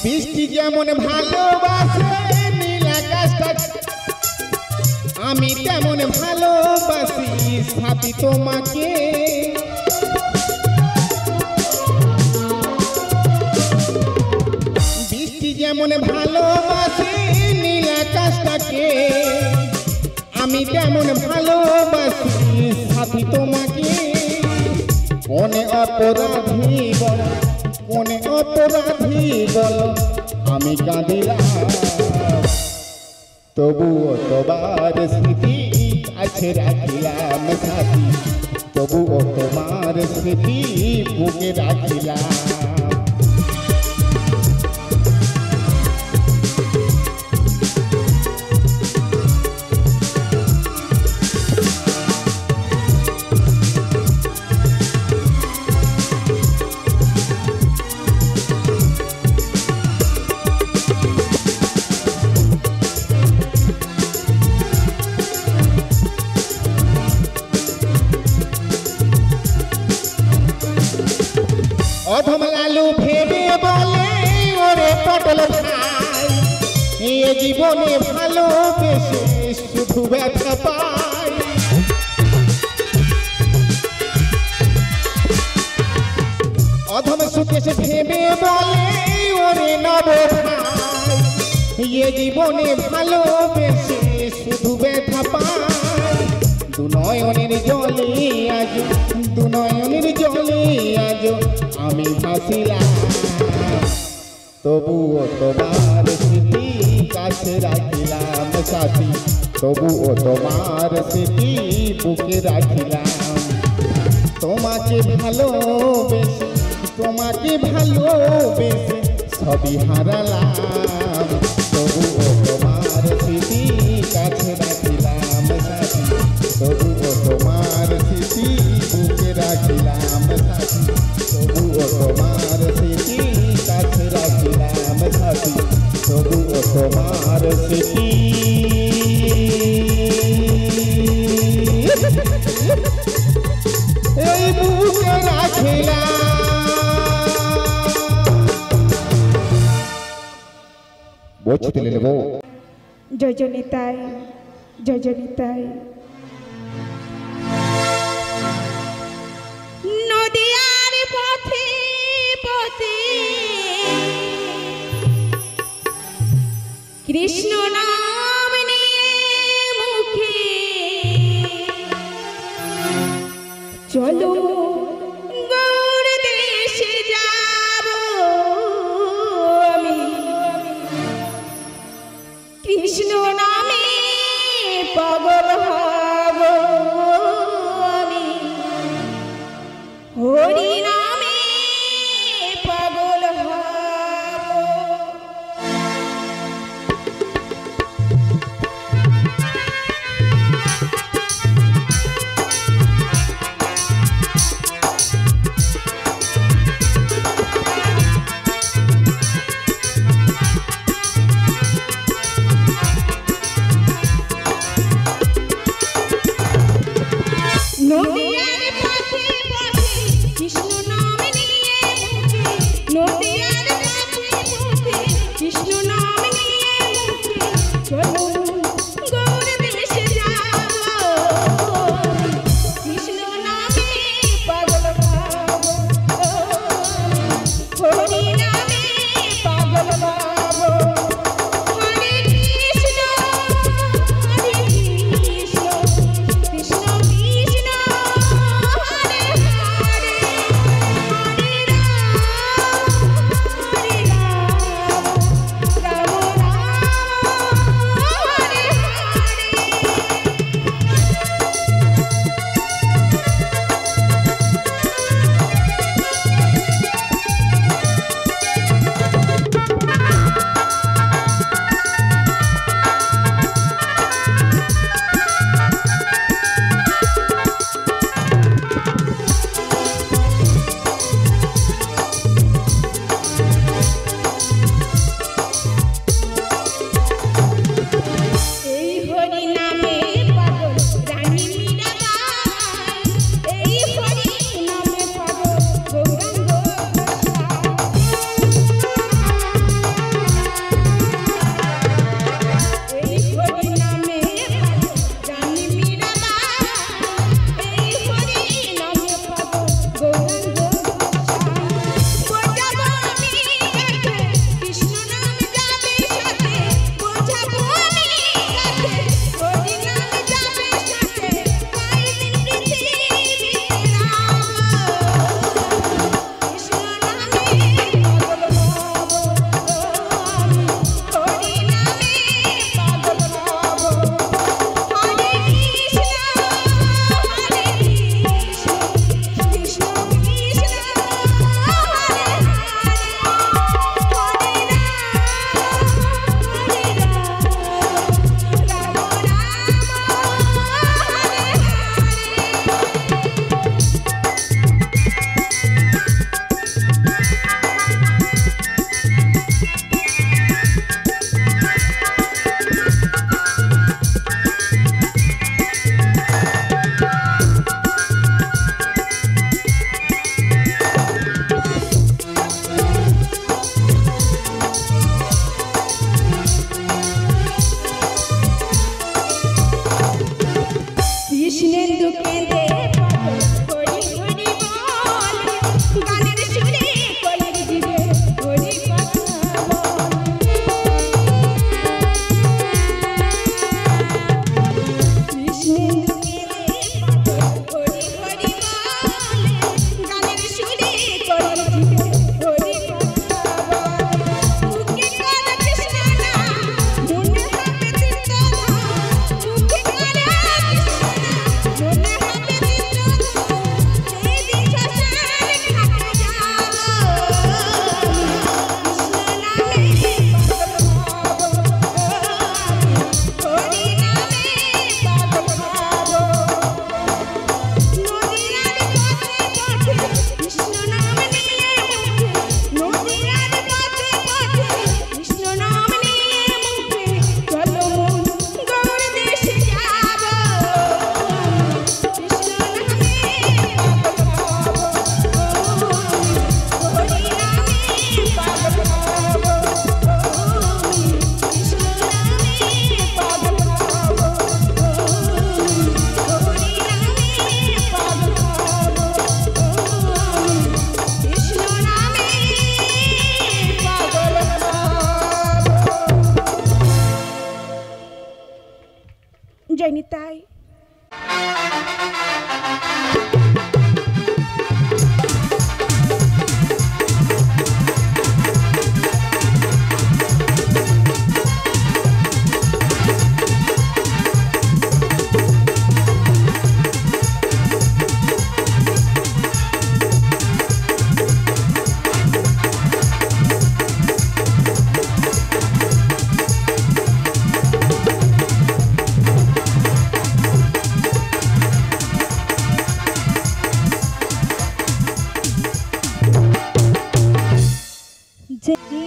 বৃষ্টি যেমন ভালোবাসে নীল আকাশটা আমি তেমন ভালোবাসি সাথী তোমাকে বৃষ্টি যেমন ভালোবাসে নীল আকাশটাকে আমি তেমন ভালোবাসি সাথী তোমাকে কোনে অপরাধী বল কোনে অপরাধী বল আমি কাঁদিলাম তবুও তোমার স্মৃতি কাছে রাখিলাম সাথী তবুও তোমার স্মৃতি বুকে রাখিলাম অধম লালু ভেবে বলে ওরে পটল ভাই এ জীবনে ভালোবেসে শুধু ব্যথা পাই অধম সুকেশ ভেবে বলে ওরে নব ভাই এ জীবনে ভালোবেসে শুধু ব্যথা পাই দু নয়নের জলে আজ দু নয়নের জলে আজ আমি ভাসিলাম তবুও তোমার স্মৃতি কাছে রাখিলাম সাথী তবুও তোমার স্মৃতি বুকে রাখিলাম তোমাকে ভালোবেসে সবই হারালাম তবুও তোমার স্মৃতি কাছে রাখিলাম সাথী তবুও তোমার স্মৃতি বুকে রাখিলাম সাথী তবুও তোমার স্মৃতি কাছে রাখিলাম সাথী তবুও তোমার স্মৃতি এই বুকে রাখিলাম। বলছি তুলে নেব জয়জনিতাই জয়জনিতাই নদিয়ার পথে পথে কৃষ্ণ নাম নিয়ে মুখে চলো গৌর দেশে যাব আমি কৃষ্ণ নামে পাগল হব আমি হরি নামে পাগল হব। নদিয়ার পথে পথে কৃষ্ণ যায় নিতাই।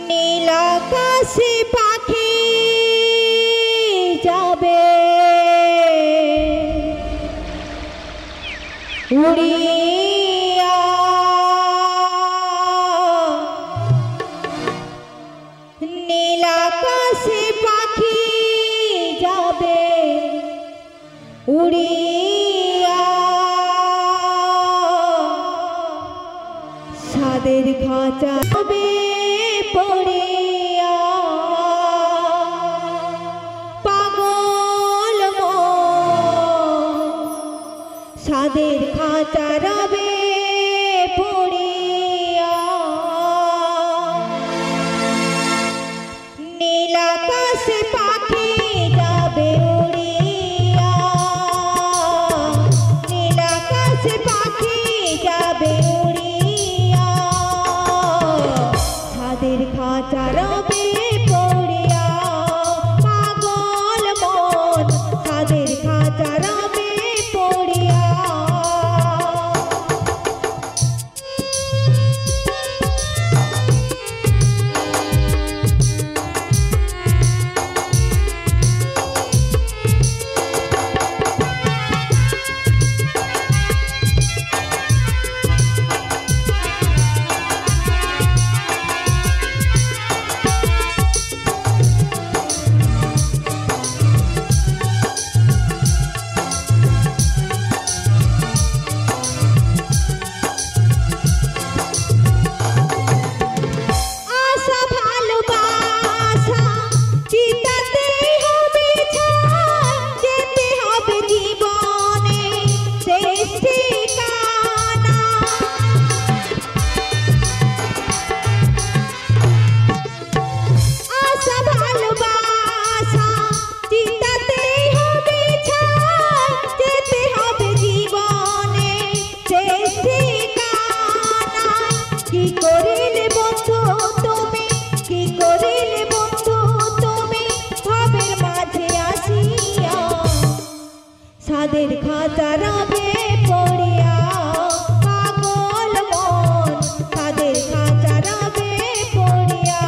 নীল আকাশে পাখি যাবে উড়িয়া, নীল আকাশে পাখি যাবে উড়িয়া, সাদের খাঁচা যাবে পড়িয়া, পাগল সাদের খাঁচা রবে পড়িয়া, নীল আকাশে পাখি যাবে উড়িয়া, নীল আকাশে পাখি যাবে উড়িয়া, সাদের খাঁচা রবে পড়িয়া, পাগল মন সাদের খাঁচা রবে পড়িয়া। সাদের খাঁচা রবে পড়িয়া, পাগল মন সাদের খাঁচা রবে পড়িয়া।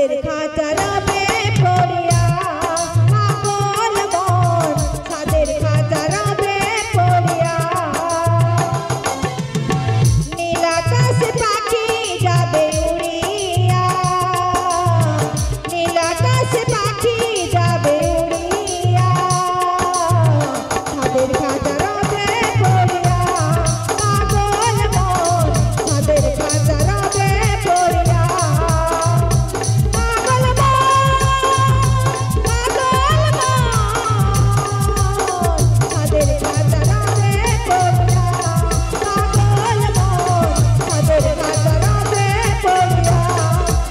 ছাদের খাঁচা রবে পড়িয়া পাগল মন ছাদের খাঁচা রবে পড়িয়া নীল আকাশে পাখি যাবে উড়িয়া নীল আকাশে পাখি যাবে উড়িয়া ছাদের খাঁচা রবে পড়িয়া পাগল মন ছাদের খাঁচা রবে পড়িয়া পাগল মন ছাদের খাঁচা রবে পড়িয়া পাগল মন ছাদের খাঁচা রবে পড়িয়া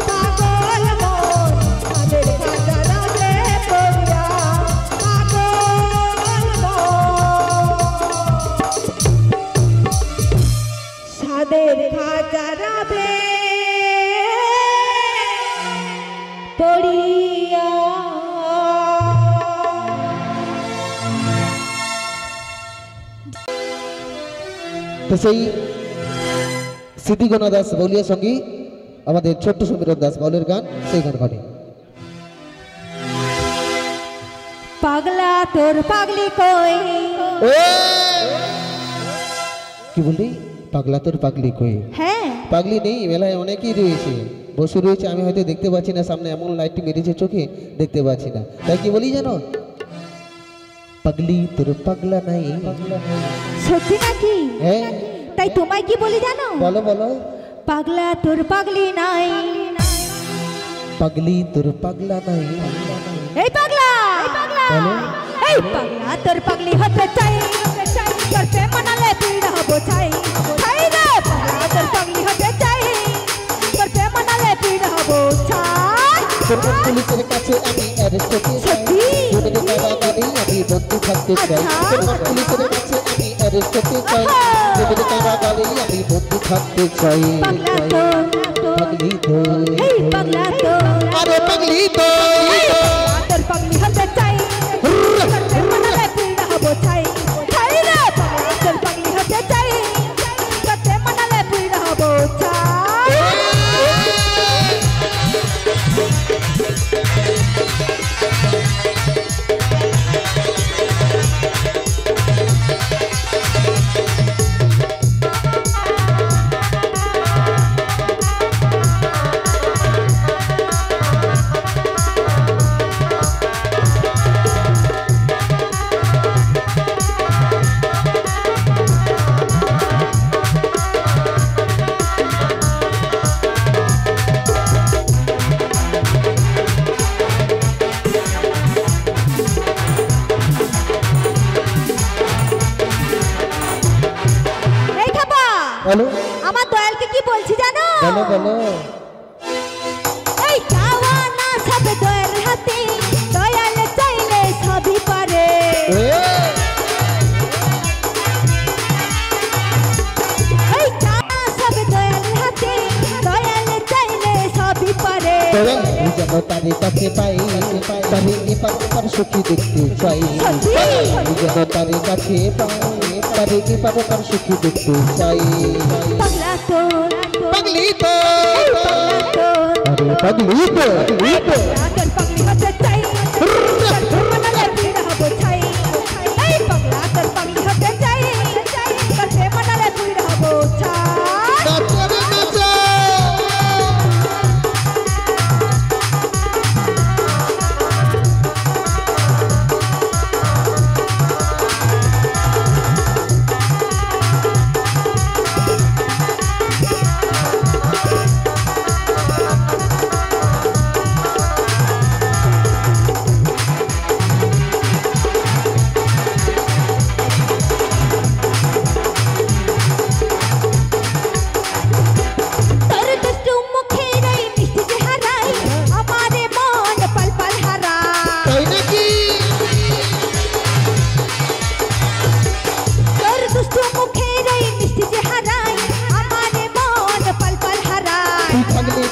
পাগল মন ছাদের খাঁচা রবে পড়িয়া ছাদের খাঁচা রবে পড়িয়া। তো সেই স্মৃতিগণা দাস বলিয়ার সঙ্গে আমাদের ছোট্ট সমীরণ দাস বাউলের গান, সেই গান ঘটে। পাগলা তোর পাগলি কই কি বললি? পাগলা তোর পাগলি কই? হ্যাঁ পাগলি নেই, মেলায় অনেকেই রয়েছে, বসে রয়েছে, আমি হয়তো দেখতে পাচ্ছি না, সামনে এমন লাইটটি মেরেছে চোখে দেখতে পাচ্ছি না, তাই কি বলি জানো? পাগলি তোর পাগলা নাই। সত্যি নাকি? হ্যাঁ। তাই তোমায় কি বলি জানো? বলো বলো। পাগলা তোর পাগলি নাই। পাগলি তোর পাগলা নাই। এই পাগলা বলো। এই পাগলা তোর পাগলি হতে চাই করতে মনালে পীড়া হবো চাই চাই রে পাগলা তোর পাগলি হতে চাই করতে মনালে পীড়া হবো চাই। পুলিশের কাছে আমি অ্যারেস্ট হতে চাই, দুদিনে বাবা বলি আমি বন্ধু থাকতে চাই। পুলিশের কাছে আমি অ্যারেস্ট হতে চাই, দুদিনে বাবা বলি আমি বন্ধু থাকতে চাই। পাগলা তোর পাগলি তো এই পাগলা তোর আরে পাগলি তো তোর পাগলি হতে চাই করতে মনালে পীড়া হবো চাই চাই রে পাগলা তোর পাগলি হতে চাই করতে মনালে পীড়া হবো চাই। বলো। আমার দয়ালকে কি বলছি জানো? বলো বলো। এই চাওয়া না সব দয়াল হাতে, দয়াল চাইলে সবই পারে। এই চাওয়া সব দয়াল হাতে, দয়াল চাইলে সবই পারে। যেন তারে কাছে পাই, তারে এপার ওপার সুখী দেখতে চাই। যেন তারে কাছে পাই, তারে এপার ওপার সুখী দেখতে চাই। পাগলা তোর পাগলি তো পাগলা তোর আরে পাগলি তো তোর পাগলি হতে চাই তোর মনালে পীড়া হবো চাই। এই পাগলা তোর পাগলি হতে চাই তোর মনালে পীড়া হবো চাই। নাচো রে নাচো।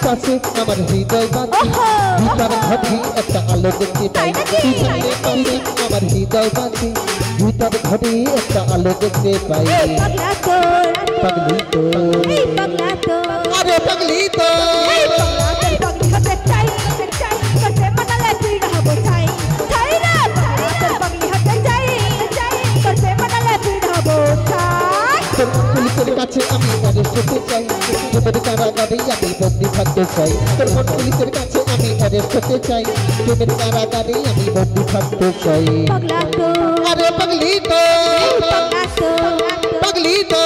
কাছে আমার হৃদয় বাঁধি ভিতর ঘটি একটা আলো দেখতে পাই তুই থাকলে কাছে আমার হৃদয় বাঁধি ভিতর ঘটি একটা আলো দেখতে পাই পাগলি তো পাগলা তো আরে পাগলি তো পাগলা তোর পাগলি হতে চাই থাকতে চাই তোর মন পুলিশের কাছে আমি অ্যারেস্ট হতে চাই প্রেমের কারাগারে আমি বন্দি থাকতে চাই पगला तो আরে পাগলি তো পাগলি তো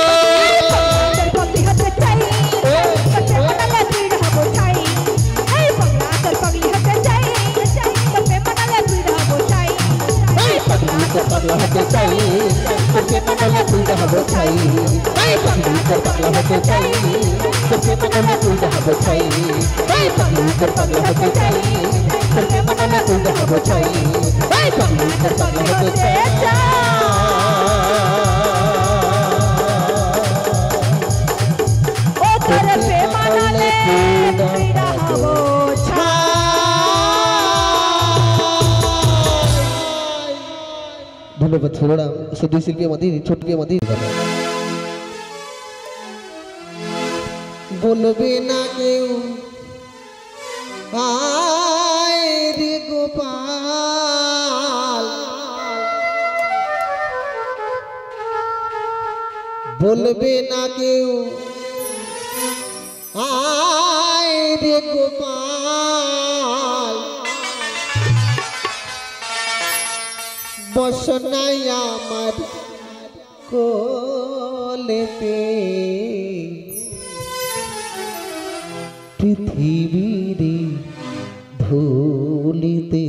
तर पगली होते चाहिए कच्चे मनाले पीड़ हबो चाहिए ए पगला तर पगली होते चाहिए कच्चे मनाले पीड़ हबो चाहिए पागली तो पागला होते चाই তোকে মনে তুই হবো চাই পাগলি তো পাগলা হতে চাই তোকে মনে তুই হবো চাই পাগলি তো পাগলা হতে চাই তোকে মনে তুই হবো চাই পাগলি তো পাগলা হতে চাই ओ तेरे पे मनाले पीड़ हबो ধন্যবাদ ছোড়াম শুধু শিল্পী আমাদের ছোট্টি আমাদের বলবে না কেউ আয় রে গোপাল বলবে না কেউ আয় রে গোপাল বসনাই আমার কোলেতে পৃথিবীর ধুলিতে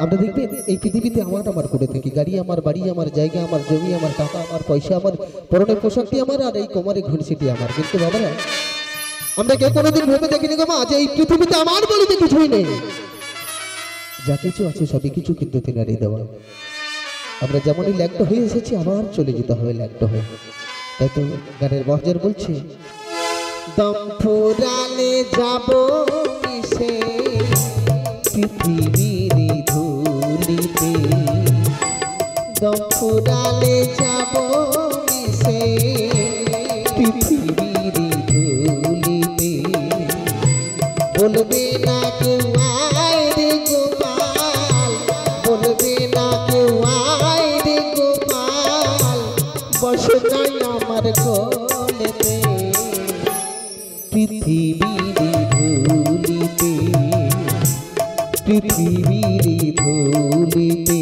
আমরা দেখবেন এই পৃথিবীতে আমার করে থাকি গাড়ি আমার বাড়ি আমার জায়গা আমার জমি আমার টাকা আমার পয়সা আমার পরনের পোশাকটি আমার আর এই কোমরে ঘড়িসিটি আমার কিন্তু বাবারা আমরা কেউ কোনোদিন ভেবে দেখিনি গো মা যে এই পৃথিবীতে আমার বলিতে কিছুই নেই যা কিছু আছে সবই কিছু কিন্তু তিনারই দেওয়া আমরা যেমনই ল্যাগড হয়ে এসেছি আবার চলে যেতে হবে ল্যাগড হয়ে তাই তো গানের বহজার বলছে দম ফুরালে যাব মিশে পৃথিবীর ধুলিতে দম ফুরালে যাব মিশে পৃথিবীর ধুলিতে বলবে না কেউ আয় রে গোপাল বলবে না কেউ আয় রে গোপাল বসে নাই আমার কোলেতে পৃথিবীর ধুলিতে পৃথিবীর ধুলিতে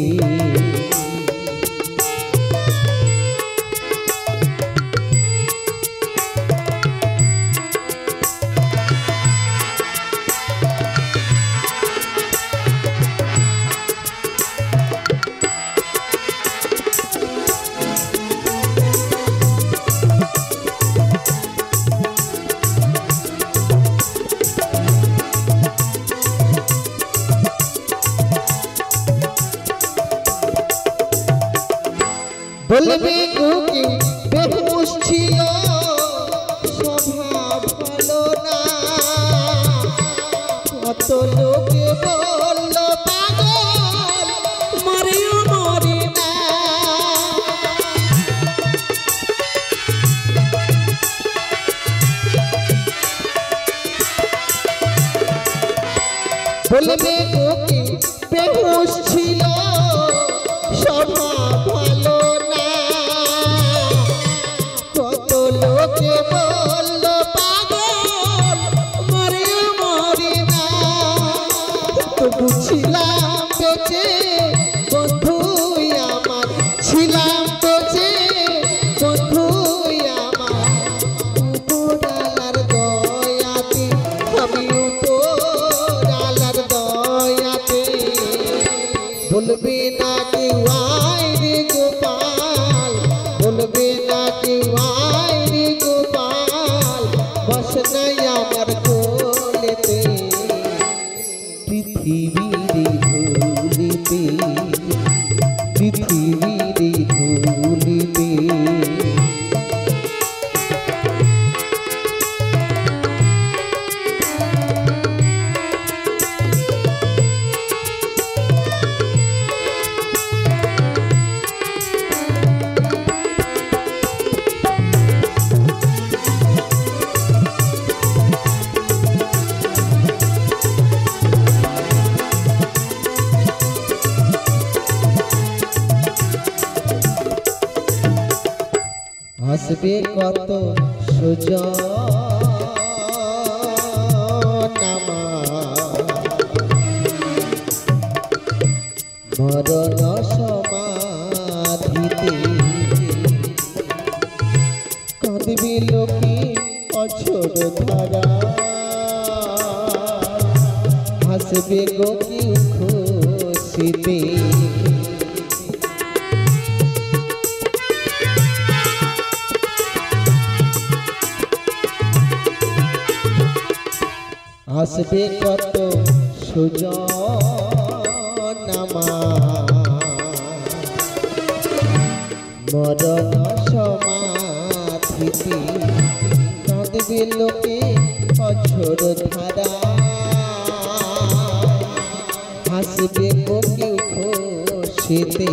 বলবে কেউ বেহুশ ছিল স্বভাব ভালো না কত লোকে বলল পাগল মরেও মরে না বলবে কেউ বেহুশ ছিল স্বভাব ভালো না কত লোকে বলল পাগল মরে মরে না তবু ছিলাম বেঁচে বন্ধু আমার ছিলাম বেঁচে বন্ধু আমার উপরালার দয়াতে আমি উপরালার দয়াতে বলবে না কেউ আয় রে গোপাল বলবে না কেউ আয় রে গোপাল বস নাই আমার কোলেতে পৃথিবীর ধুলিতে পৃথিবীর ধুলিতে আসবে কত সুজন মরণ সমাধিতে কাঁদবে লোকে অঝোর ধারা হাসবে গো কেউ খুশিতে আসবে কত সুজন মরণ সমাধিতে কাঁদবে লোকে অঝোর ধারা হাসবে গো কেউ খুশিতে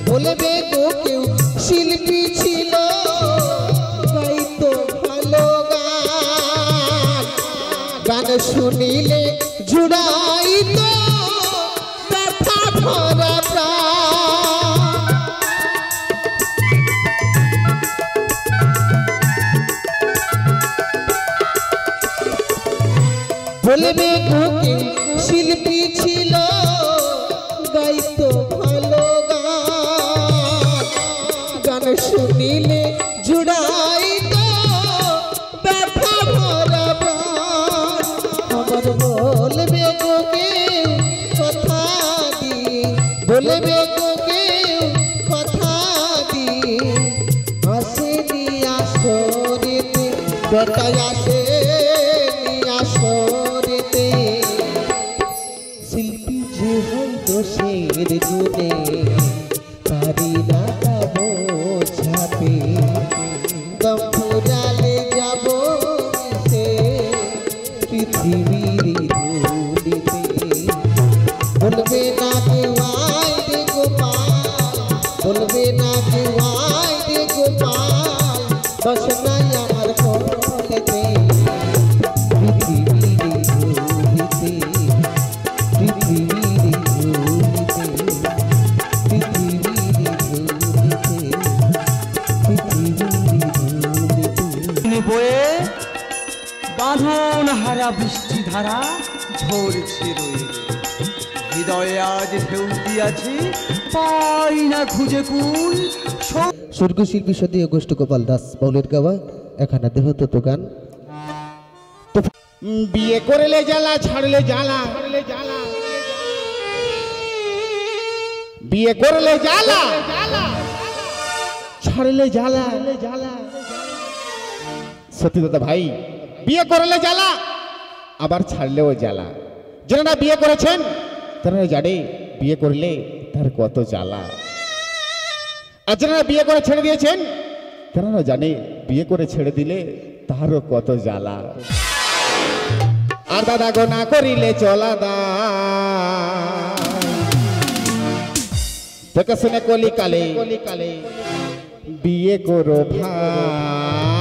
বলবে গো কেউ শিল্পী ছিল গাইতো ভালো গান গান শুনিলে জুড়াইতো ব্যথা ভরা প্রাণ বলবে গো কেউ শিল্পী ছিল গাইতো ভালো গান গান শুনিলে জুড়াইতো ব্যথা ভরা প্রাণ আমার বলবে গো কেউ কথা দিয়ে বলবে গো কেউ কথা দিয়ে আসেনি আসরিতে বেটাই আসেনি আসরিতে শিল্পী যে হয় দোষের গুণে পারি না তা বোঝাতে দম ফুরালে যাব সে পৃথিবীর ধুলিতে বলবে না কেউ আয় রে গোপাল বলবে না কেউ আয় রে গোপাল বস নাই আমার কোলেতে পৃথিবীর ধুলিতে পৃথিবীর ধুলিতে পৃথিবীর ধুলিতে পৃথিবীর ধুলিতে বয়ে বাঁধন হারা বৃষ্টি ধারা ঝরছে রয়ে হৃদয়ে আজ ঢেউ দিয়াছে পাই না খুঁজে কুল স্বর্গশিল্পী সদীয় গোষ্ঠ গোপাল দাস বাউলের গাওয়া এখানে দেহতত্ত্ব গান বিয়ে করলে জ্বালা ছাড়লে জ্বালা বিয়ে করলে জ্বালা ছাড়লে জ্বালা সত্যি দাদা ভাই বিয়ে করলে জ্বালা আবার ছাড়লেও জ্বালা যারা বিয়ে করেছেন তারা জানে বিয়ে করলে তার কত জ্বালা আর যারা বিয়ে করে ছেড়ে দিয়েছেন তারা জানে বিয়ে করে ছেড়ে দিলে তারও কত জ্বালা আর দাদা গো না করিলে চলা দা দেখে শুনে কলিকালে বিয়ে করো ভাই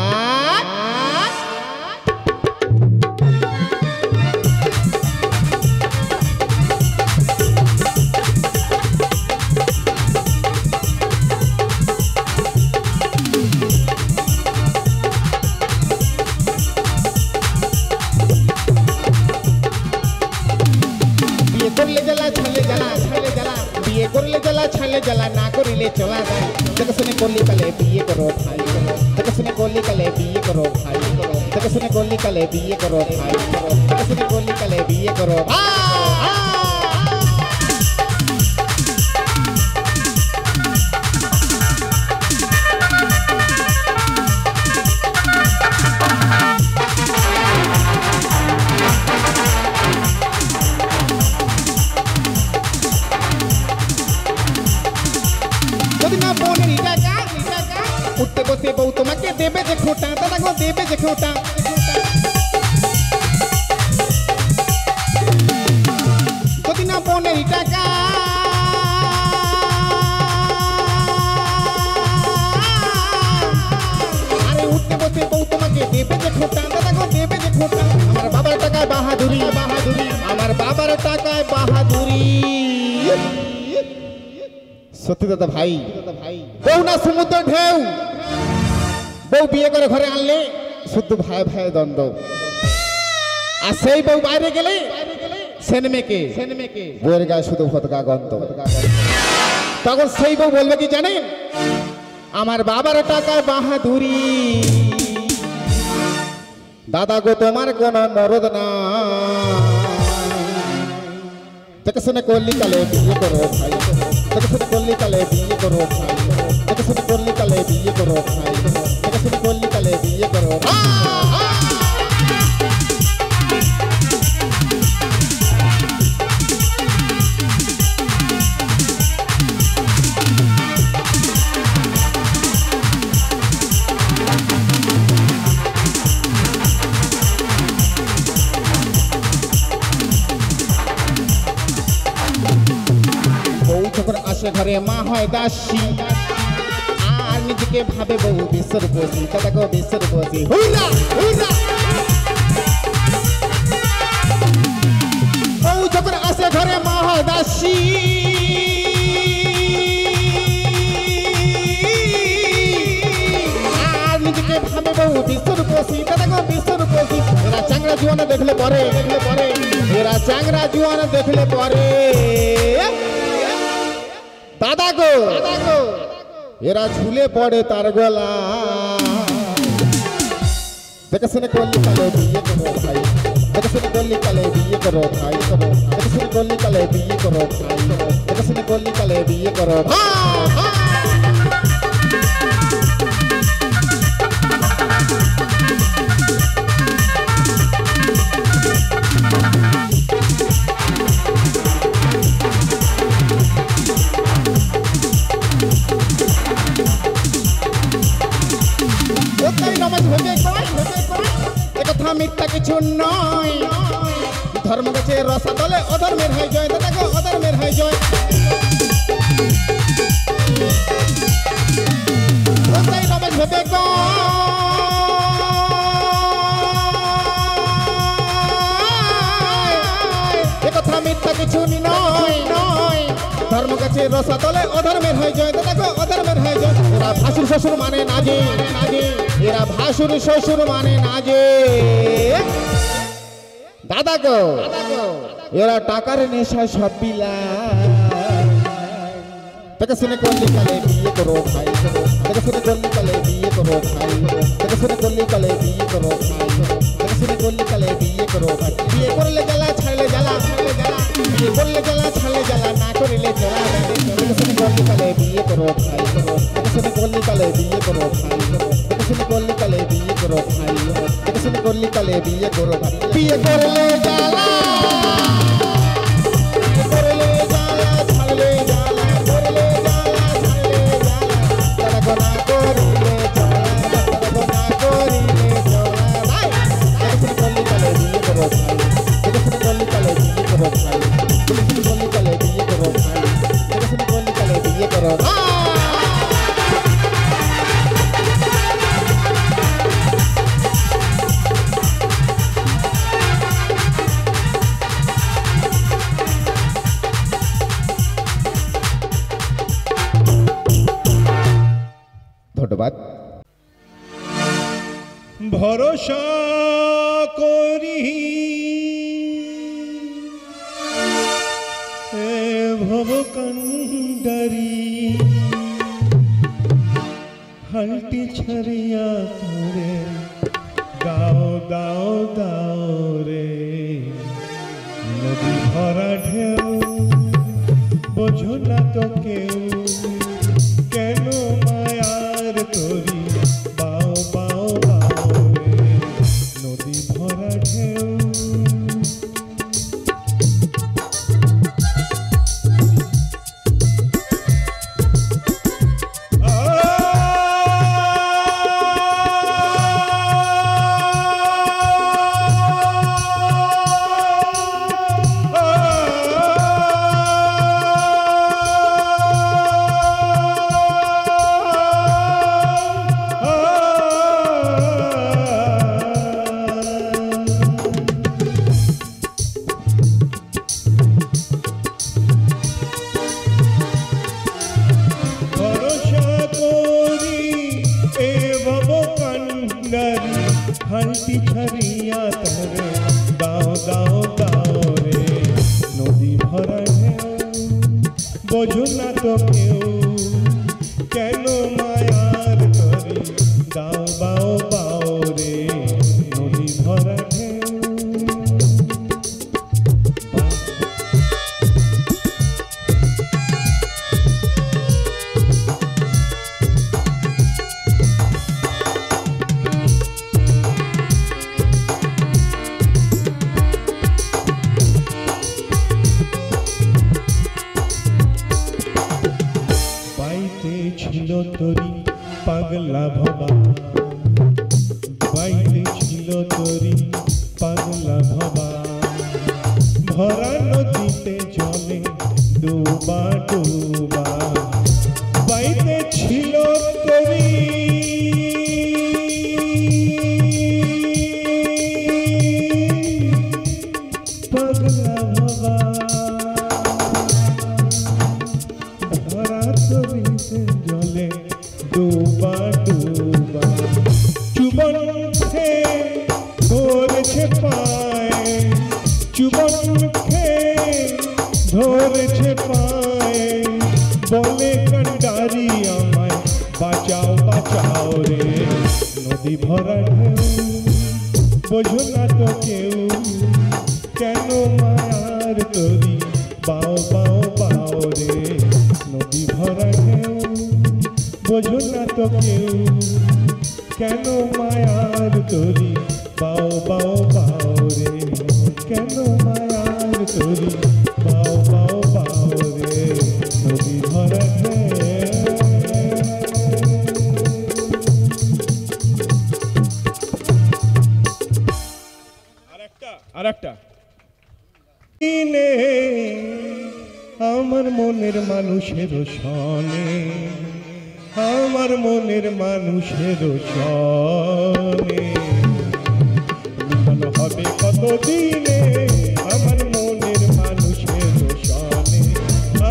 করলে জ্বালা ছাড়লে জ্বালা না করিলে চলা যায় দেখে শুনে কলিকালে বিয়ে করো ভাই দেখে শুনে কলিকালে বিয়ে করো ভাই দেখে শুনে কলিকালে বিয়ে করো ভাই দেখে শুনে কলিকালে বিয়ে করো উঠতে বসে বউ তোমাকে দেবে যে খোটা দাদা গো দেবে যে খোটা যদি না বোনের টাকা আরে উঠতে বসে বউ তোমাকে দেবে যে খোটা দাদা গো দেবে যে খোটা আমার বাবার টাকায় বাহাদুরি আমার বাবার টাকায় বাহাদুরি সত্যি দাদা ভাই বউ না সমুদ্র ঢেউ বউ বিয়ে করে ঘরে আনলে শুধু ভাই ভাই দ্বন্দ্ব, আর সেই বউ বাইরে গেলে সেনমেকে বউয়ের গায়ে শুধু ভদকা গন্ধ। তখন সেই বউ বলবে কি জানেন, আমার বাবার টাকায় বাহাদুরি, দাদা গো তোমার কোন মরদ না, দেখে শুনে করলি কালে বিয়ে করো ভাই, দেখে শুনে করলি কালে বিয়ে করো ভাই, দেখে শুনে করলি কালে বিয়ে করো ভাই, দেখে শুনে করলি কালে বিয়ে করো। আসে ঘরে মা হয় দাসী, আর নিজেকে ভাবে বউ বিশ্বর বসি, দাদা গো বিশ্বর বসি। বউ যখন আসে ঘরে মা হয় দাসী, আর নিজেকে ভাবে বউ বিশ্বর বসি, দাদা গো বিশ্বর বসি। এরা চাংরা জুয়ানা দেখলে পরে, এরা চাংরা জুয়ানা দেখলে পরে, দাদা গো এরা ঝুলে পড়ে তার গলা। দেখে শুনে করলি কালে বিয়ে করো ভাই, দেখে শুনে করলি কালে বিয়ে করো ভাই, দেখে শুনে করলি কালে বিয়ে করো ভাই, দেখে শুনে করলি কালে বিয়ে করো ভাই। মিথ্যা কিছু নয়, ধর্ম গেছে রসা দলে অধর্মের হয় জয়, দাদা গো অধর্মের হয় জয়। ভেবে কথা মিথ্যা কিছু নয়, ধর্ম গেছে রসা দলে অধর্মের হয় জয়, দাদা গো অধর্মের হয় জয়। এরা ভাসুর শ্বশুর মানে না যে, এরা ভাসুর শ্বশুর মানে না যে, দাদা গো এরা টাকার নেশায় সব বিলায়। দেখে শুনে করলি কালে বিয়ে করো ভাই, দেখে শুনে করলি কালে বিয়ে করো ভাই, দেখে শুনে করলি কালে বিয়ে করো ভাই, দেখে শুনে করলি কালে বিয়ে করো ভাই। বিয়ে করলে জ্বালা ছাড়লে জ্বালা, বিয়ে করলে জ্বালা ছাড়লে জ্বালা, না করিলে জ্বালা। দেখে শুনে করলি কালে বিয়ে করো ভাই, দেখে শুনে করলি কালে বিয়ে করো ভাই, দেখে শুনে করলি কালে বিয়ে করো ভাই, দেখে শুনে করলি কালে বিয়ে করো ভাই। বিয়ে করলে জ্বালা, বিয়ে করলে জ্বালা ছাড়লে জ্বালা, করলে জ্বালা ছাড়লে জ্বালা, তারা গোনা করিলে জ্বালা, তারা গোনা করিলে জ্বালা ভাই। দেখে শুনে করলি কালে বিয়ে করো ভাই, দেখে শুনে করলি কালে বিয়ে করো ভাই, দেখে শুনে করলি কালে বিয়ে করো ভাই, দেখে শুনে করলি কালে বিয়ে করো ভাই। ধন্যবাদ। ভরসা করি ভবকণ্ডারি, হালটি ছাড়িয়া করে দাও দাও দাও রে, নদী ভরা ঢেউ বোঝো না তো কেউ, কেন মায়ার তরি বাও বাও বাও রে, নদী ভরা ঢেউ। তো কেউ কেন মায়ার তরি দাও বাও বাও রে নদী ভরা ঢেউ ছিল তোরি পাগলা ভবা বাইতে ছিল তোরি পাগলা ভবা ভরা নদীতে জলে ডুবা ডুবা বাইতে ছিল তোরি পাগলা ভবা ভরা নদীতে জলে ডুবা ডুবা চুবন খে ধরেছে পায় চুবন খে ধরেছে পায় বলে কান্ডারি আমায় বাঁচাও বাঁচাও রে নদী ভরা ঢেউ বোঝো না তো কেউ কেন মায়ার তরি বাও বাও বাও রে নদী ভরা ঢেউ বোঝো না তো কেউ কেন মায়ার তরি বাও বাও বাও রে কেন মায়ার তরি বাও বাও বাও রে নদী ভরা আরেকটা আমার মনের মানুষের সনে আমার মনের মানুষের সনে মিলন হবে কতদিনে আমার মনের মানুষের সনে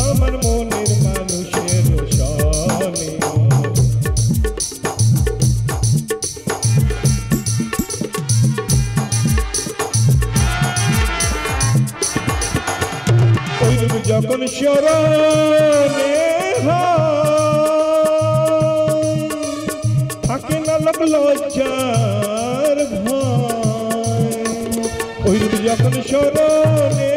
আমার মনের মানুষের সনে যখন শরণে থাকে না লোক লজ্জার ভয় ওই যখন শরণে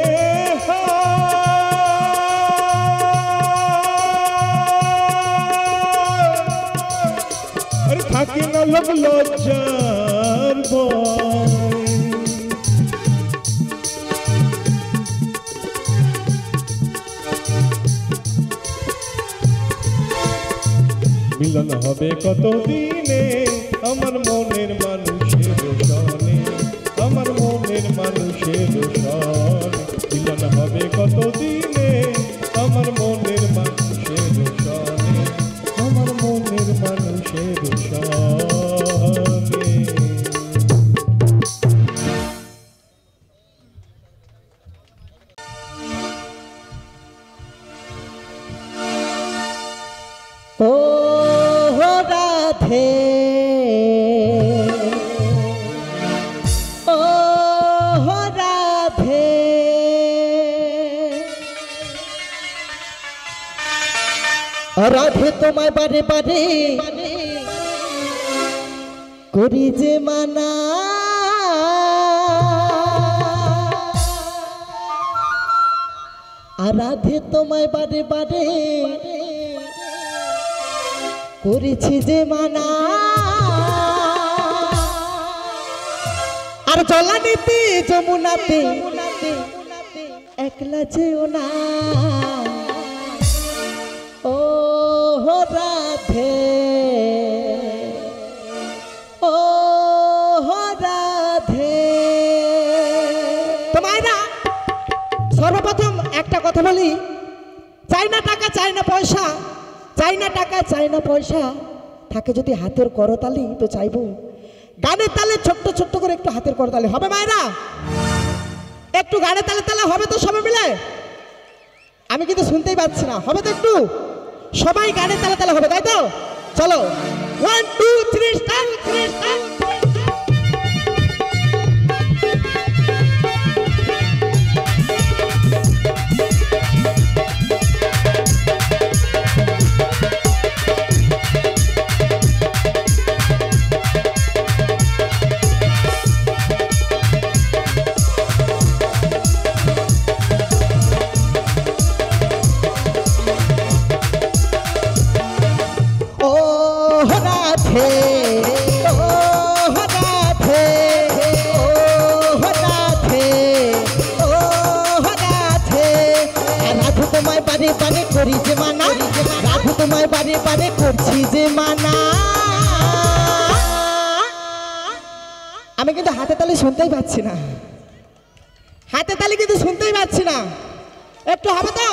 থাকে না লোক লজ্জার ভয় মিলন হবে কতদিনে আমার মনের মানুষের সনে আমার মনের মানুষের সনে মিলন হবে কতদিনে আমার মনের মানুষের সনে আমার মনের মানুষের সনে ও রাধে ও রাধে রাধে তোমায় বারে বারে করি যে মানা রাধে তোমায় বারে বারে করেছি যে মানা আর জলানিতে যমুনাতে একলা যেও না ও রাধে ও রাধে তোমায় না সর্বপ্রথম একটা কথা বলি চাই না টাকা চাই না পয়সা চাই না টাকা চাই না পয়সা থাকে যদি হাতের করতালি তো চাইবো গানের তালে ছোট্ট ছোট্ট করে একটু হাতের করতালি হবে মায়েরা একটু গানের তালে তালে হবে তো সবাই মিলে আমি কিন্তু শুনতেই পাচ্ছি না হবে তো একটু সবাই গানের তালে তালে হবে তাই তো চলো 1 2 3 স্টার্ট বারে বারে করছি যে মানা। আমি কিন্তু হাতে তালি শুনতেই পাচ্ছি না, হাতে তালি কিন্তু শুনতেই পাচ্ছি না। একটু হবে তো?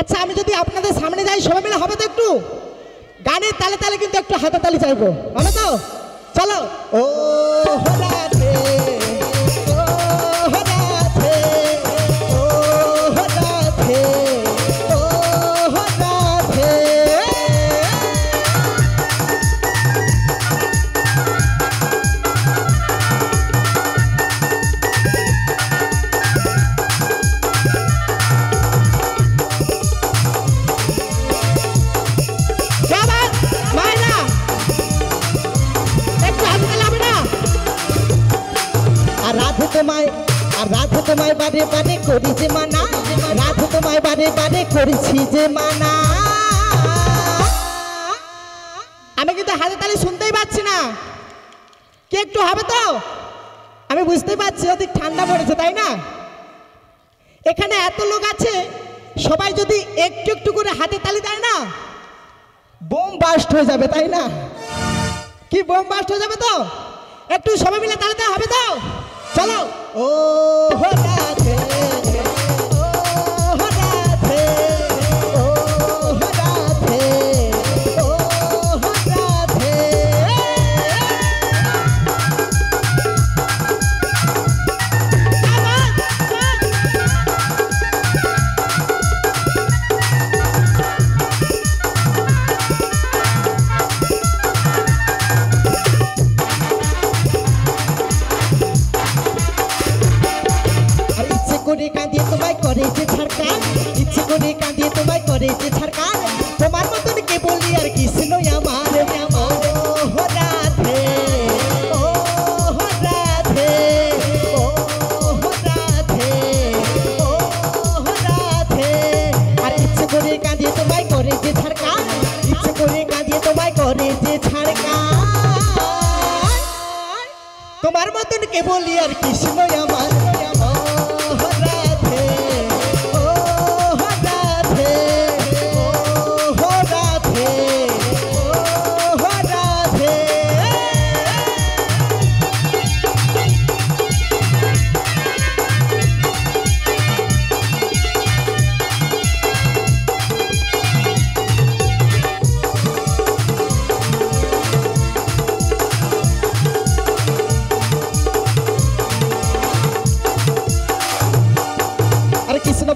আচ্ছা আমি যদি আপনাদের সামনে যাই সবাই মিলে হবে তো? একটু গানের তালে তালে কিন্তু একটু হাতে তালি চাইবো, হবে তো? চলো। ও রাধে ও রাধে ও রাধে ও রাধে। রাধে তোমায় বারে বারে করি যে মানা, রাধে তোমায় বারে বারে করেছি যে মানা। আমি কিন্তু হাতে তালি শুনতেই পাচ্ছি না, কি একটু হবে তো? আমি বুঝতেই পারছি অধিক ঠান্ডা পড়েছে, তাই না? এখানে এত লোক আছে, সবাই যদি একটু একটু করে হাতে তালি দেয় না, বোম বাস্ট হয়ে যাবে, তাই না? কি বোম বাস্ট হয়ে যাবে তো? একটু সবাই মিলে তালি দেওয়া হবে তো? চলো। ও রাধে ও রাধে ও রাধে ও রাধে। করে কাঁদিয়ে তোমায় করেছে ছাড়কান, ইচ্ছে করে কাঁদিয়ে তোমায় করেছে ছাড়কান। তোমার মতন কে বলি আর কৃষ্ণ আমার আমার। ও রাধে ও রাধে ও রাধে ও রাধে। আর ইচ্ছে করে কাঁদিয়ে তোমায় করেছে ছাড়কান, ইচ্ছে করে কাঁদিয়ে তোমায় করেছে ছাড়কান। তোমার মতন কে বলি আর কৃষ্ণ আমার।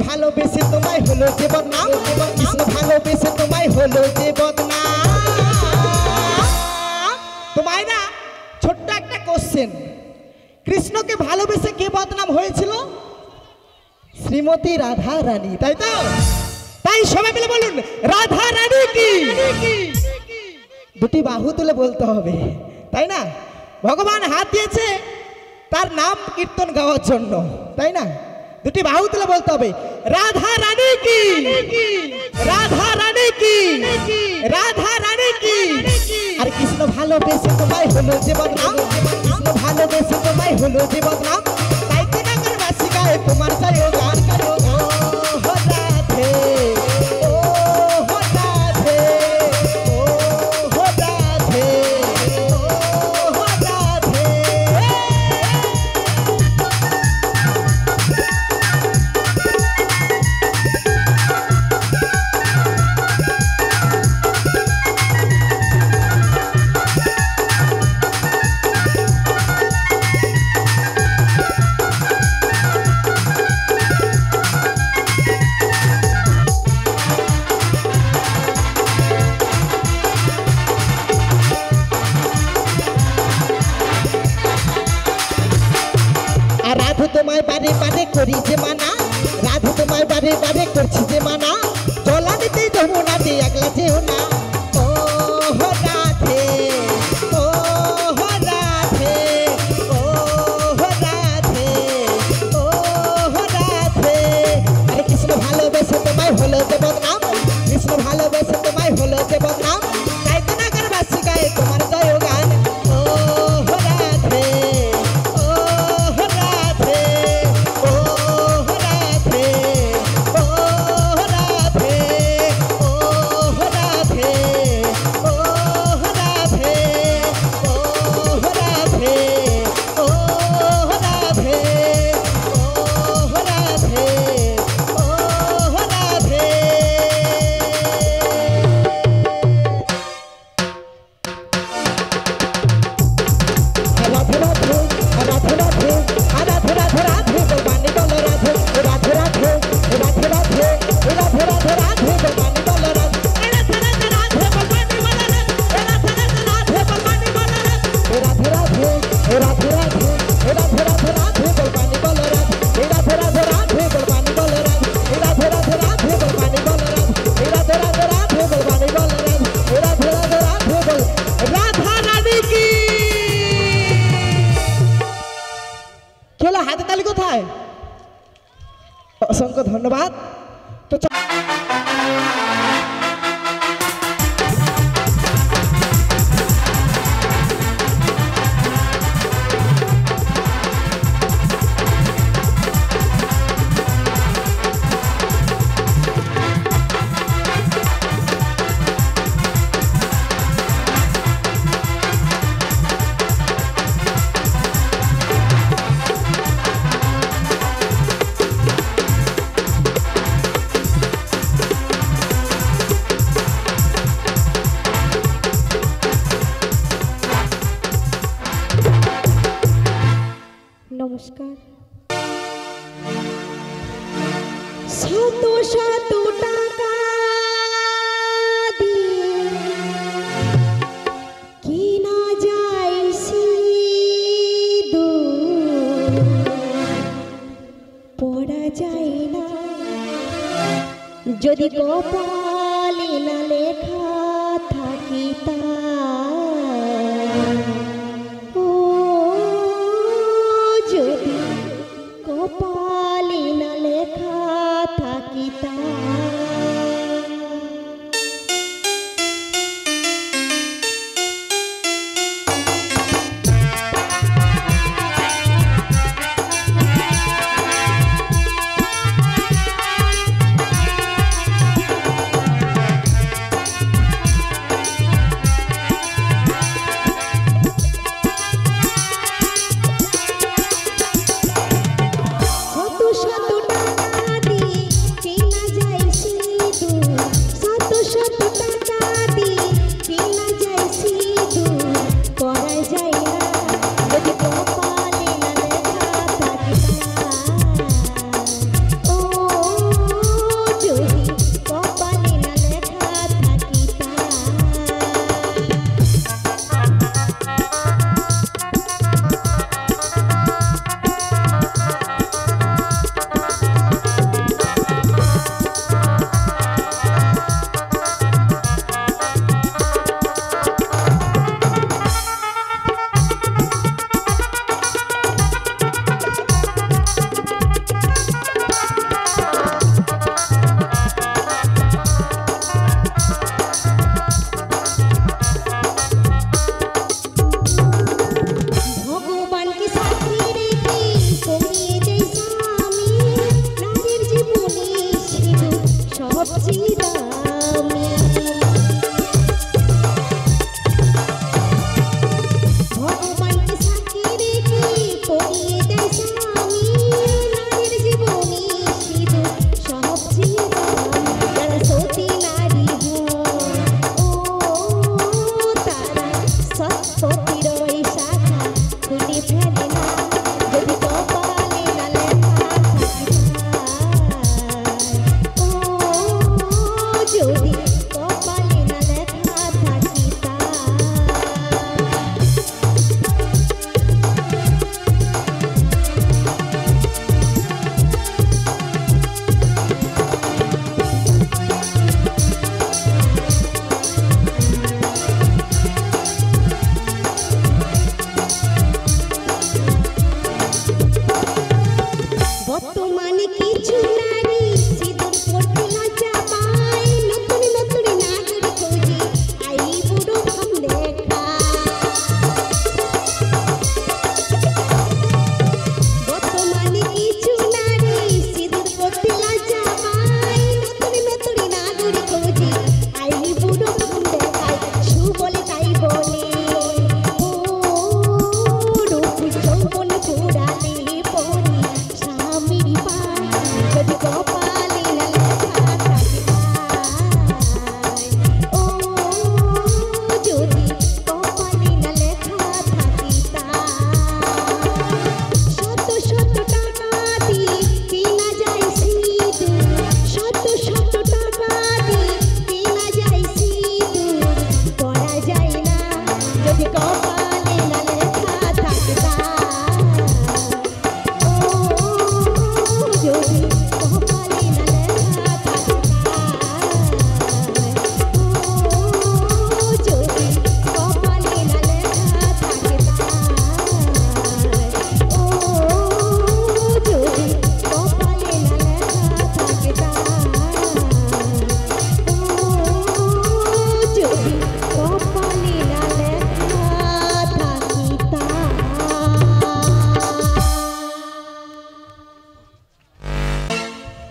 ভালোবেসে তোমায় হলো যে বদনাম, কৃষ্ণ ভালোবেসে তোমায় হলো যে বদনাম। তোমায় না ছোট্ট একটা কোশ্চেন, কৃষ্ণকে ভালোবেসে কে বদনাম হয়েছিল? শ্রীমতী রাধা রানী, তাই তো? তাই সবাই মিলে বলুন রাধা রানী কি। দুটি বাহু তুলে বলতে হবে, তাই না? ভগবান হাত দিয়েছে তার নাম কীর্তন গাওয়ার জন্য, তাই না? দুটি বাহু তুলে বলতে হবে রাধা রানী কি, রাধা রানী কি, রাধা রানী কি। আর কৃষ্ণ ভালোবেসে তোমায় হলো যে বদনাম, কৃষ্ণ ভালোবেসে তোমায় হলো যে বদনাম। তাই তো নাগর বাসি গায়ে তোমার জয় গান করো। ও রাধে ও রাধে ও রাধে ও রাধে। তোমায় বারে বারে করি যে মানা, রাধে তোমায় বারে বারে করছি যে মানা। জলা দিতে যমুনাতে একলা যেও না। ও রাধে ও রাধে ও রাধে ও রাধে। আরে কৃষ্ণ ভালোবেসে তোমায় হলো যে বদনাম, কৃষ্ণ ভালোবেসে তোমায় হলো যে বদনাম। তাই তো নাগর বাসি গায়ে তোমার জয় গান। ও রাধে ও রাধে ও রাধে ও রাধে ও রাধে। করতালি কোথায়? অসংখ্য ধন্যবাদ। তো নমস্কার। শত শত টাকা দিয়ে কিনা যায় সিঁদুর, পড়া যায় না যদি কপালে না লেখা থাকিতা। যদি কপালে না লেখা থাকিতা।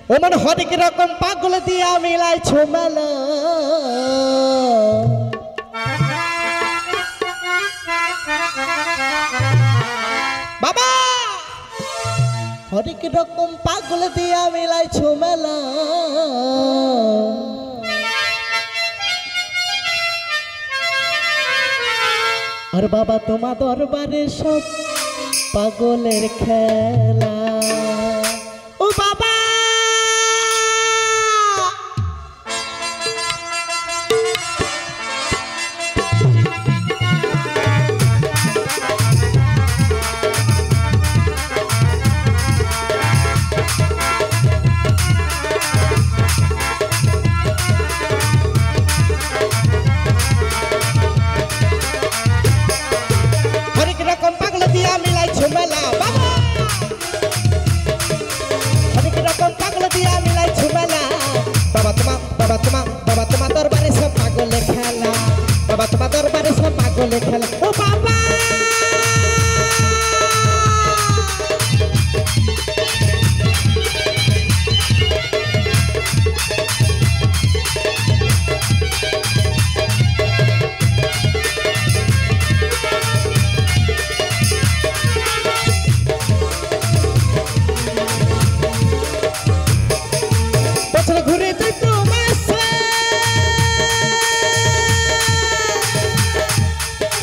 ওমন হরেক রকম পাগল দিয়া মিলাইছো মেলা বাবা হরেক রকম পাগল দিয়া মিলাইছো মেলা আর বাবা তোমার দরবারে সব পাগলের খেলা ও বাবা হরেক রকম পাগল দিয়া মিলাইছো মেলা বাবা হরেক রকম পাগল দিয়া মিলাইছো মেলা বাবা তোমার দরবারে সব পাগলের খেলা বাবা তোমার দরবারে সব পাগলের খেলা ও বাবা বছর ঘুরে যাই তোমার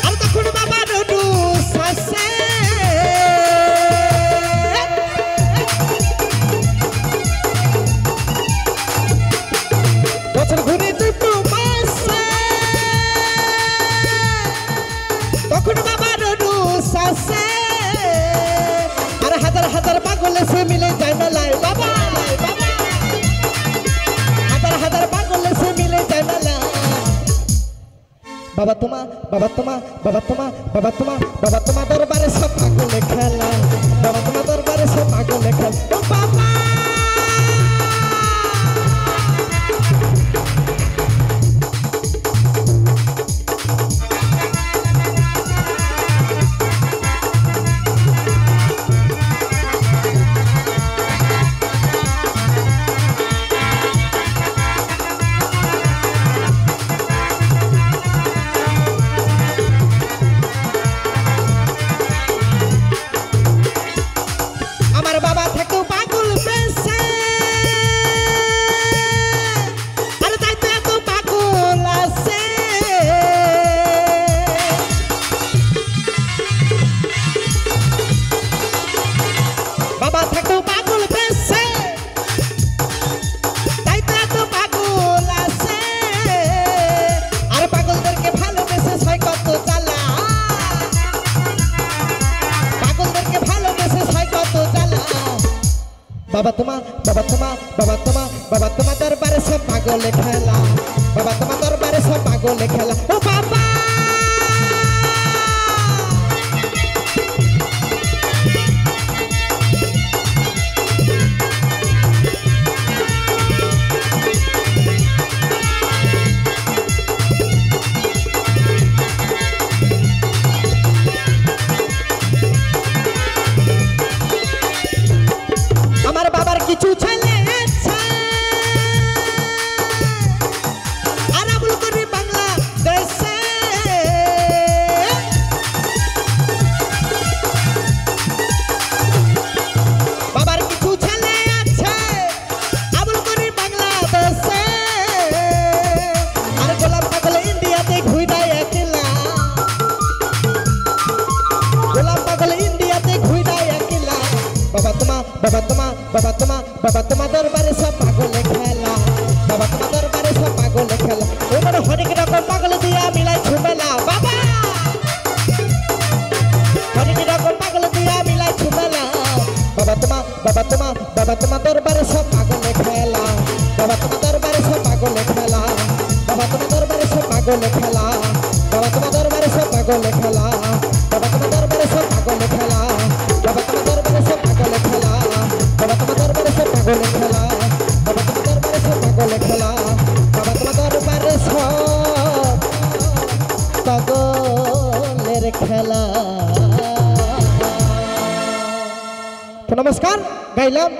আর তখন বাবা রুডু সাসে বছর ঘুরে যাই তোমার তখন বাবা রুডু সাসে আর হাজার হাজার পাগল সে মিলে যায় মেলায় বাবা হাজার পাগল সে মিলে যায় মেলা বাবা তোমার দরবারে সব পাগলে খেলা বাবা তোমার দরবারে সব পাগলে খেলা ও বাবা আমার বাবা থেকেও পাগল বেশে আর তাই তো এত পাগল আছে বাবা থেকেও পাগল বেশে তাই তো এত পাগল আছে আর পাগলদেরকে ভালোবেসে ছয় কত জ্বালা পাগলদেরকে ভালোবেসে ছয় কত জ্বালা বাবা তোমার দরবারে সব পাগলে খেলা বাবা তোমার দরবারে সব পাগলে খেলা ও বাবা আমার বাবার কিছু ছেলে আছে আর আবুল করি বাংলাদেশে বাবার কিছু ছেলে আছে আবুল করি বাংলাদেশে আর গোলাম পাগল ইন্ডিয়াতে ঘুইদায় একলা গোলাম পাগল ইন্ডিয়াতে ঘুইদায় একলা বাবা তোমার দরবারে সব পাগলে খেলা বাবা তোমার দরবারে সব পাগলে খেলা ওমন হরেক রকম পাগল দিয়া মিলাইছো মেলা বাবা হরেক রকম পাগল দিয়া মিলাইছো মেলা বাবা তোমার দরবারে সব পাগলে খেলা বাবা তোমার দরবারে সব পাগলে খেলা বাবা তোমার দরবারে সব পাগলে খেলা বাবা তোমার দরবারে সব পাগলে খেলা বাবা তোমার দরবারে সব পাগলে খেলা বাবা তোমার দরবারে সব পাগলে খেলা বাবা তোমার দরবারে সব পাগলে খেলা বাবা তোমার দরবারে সব পাগলে খেলা বাবা তোমার দরবারে সব পাগলের খেলা তো নমস্কার গাইলাম।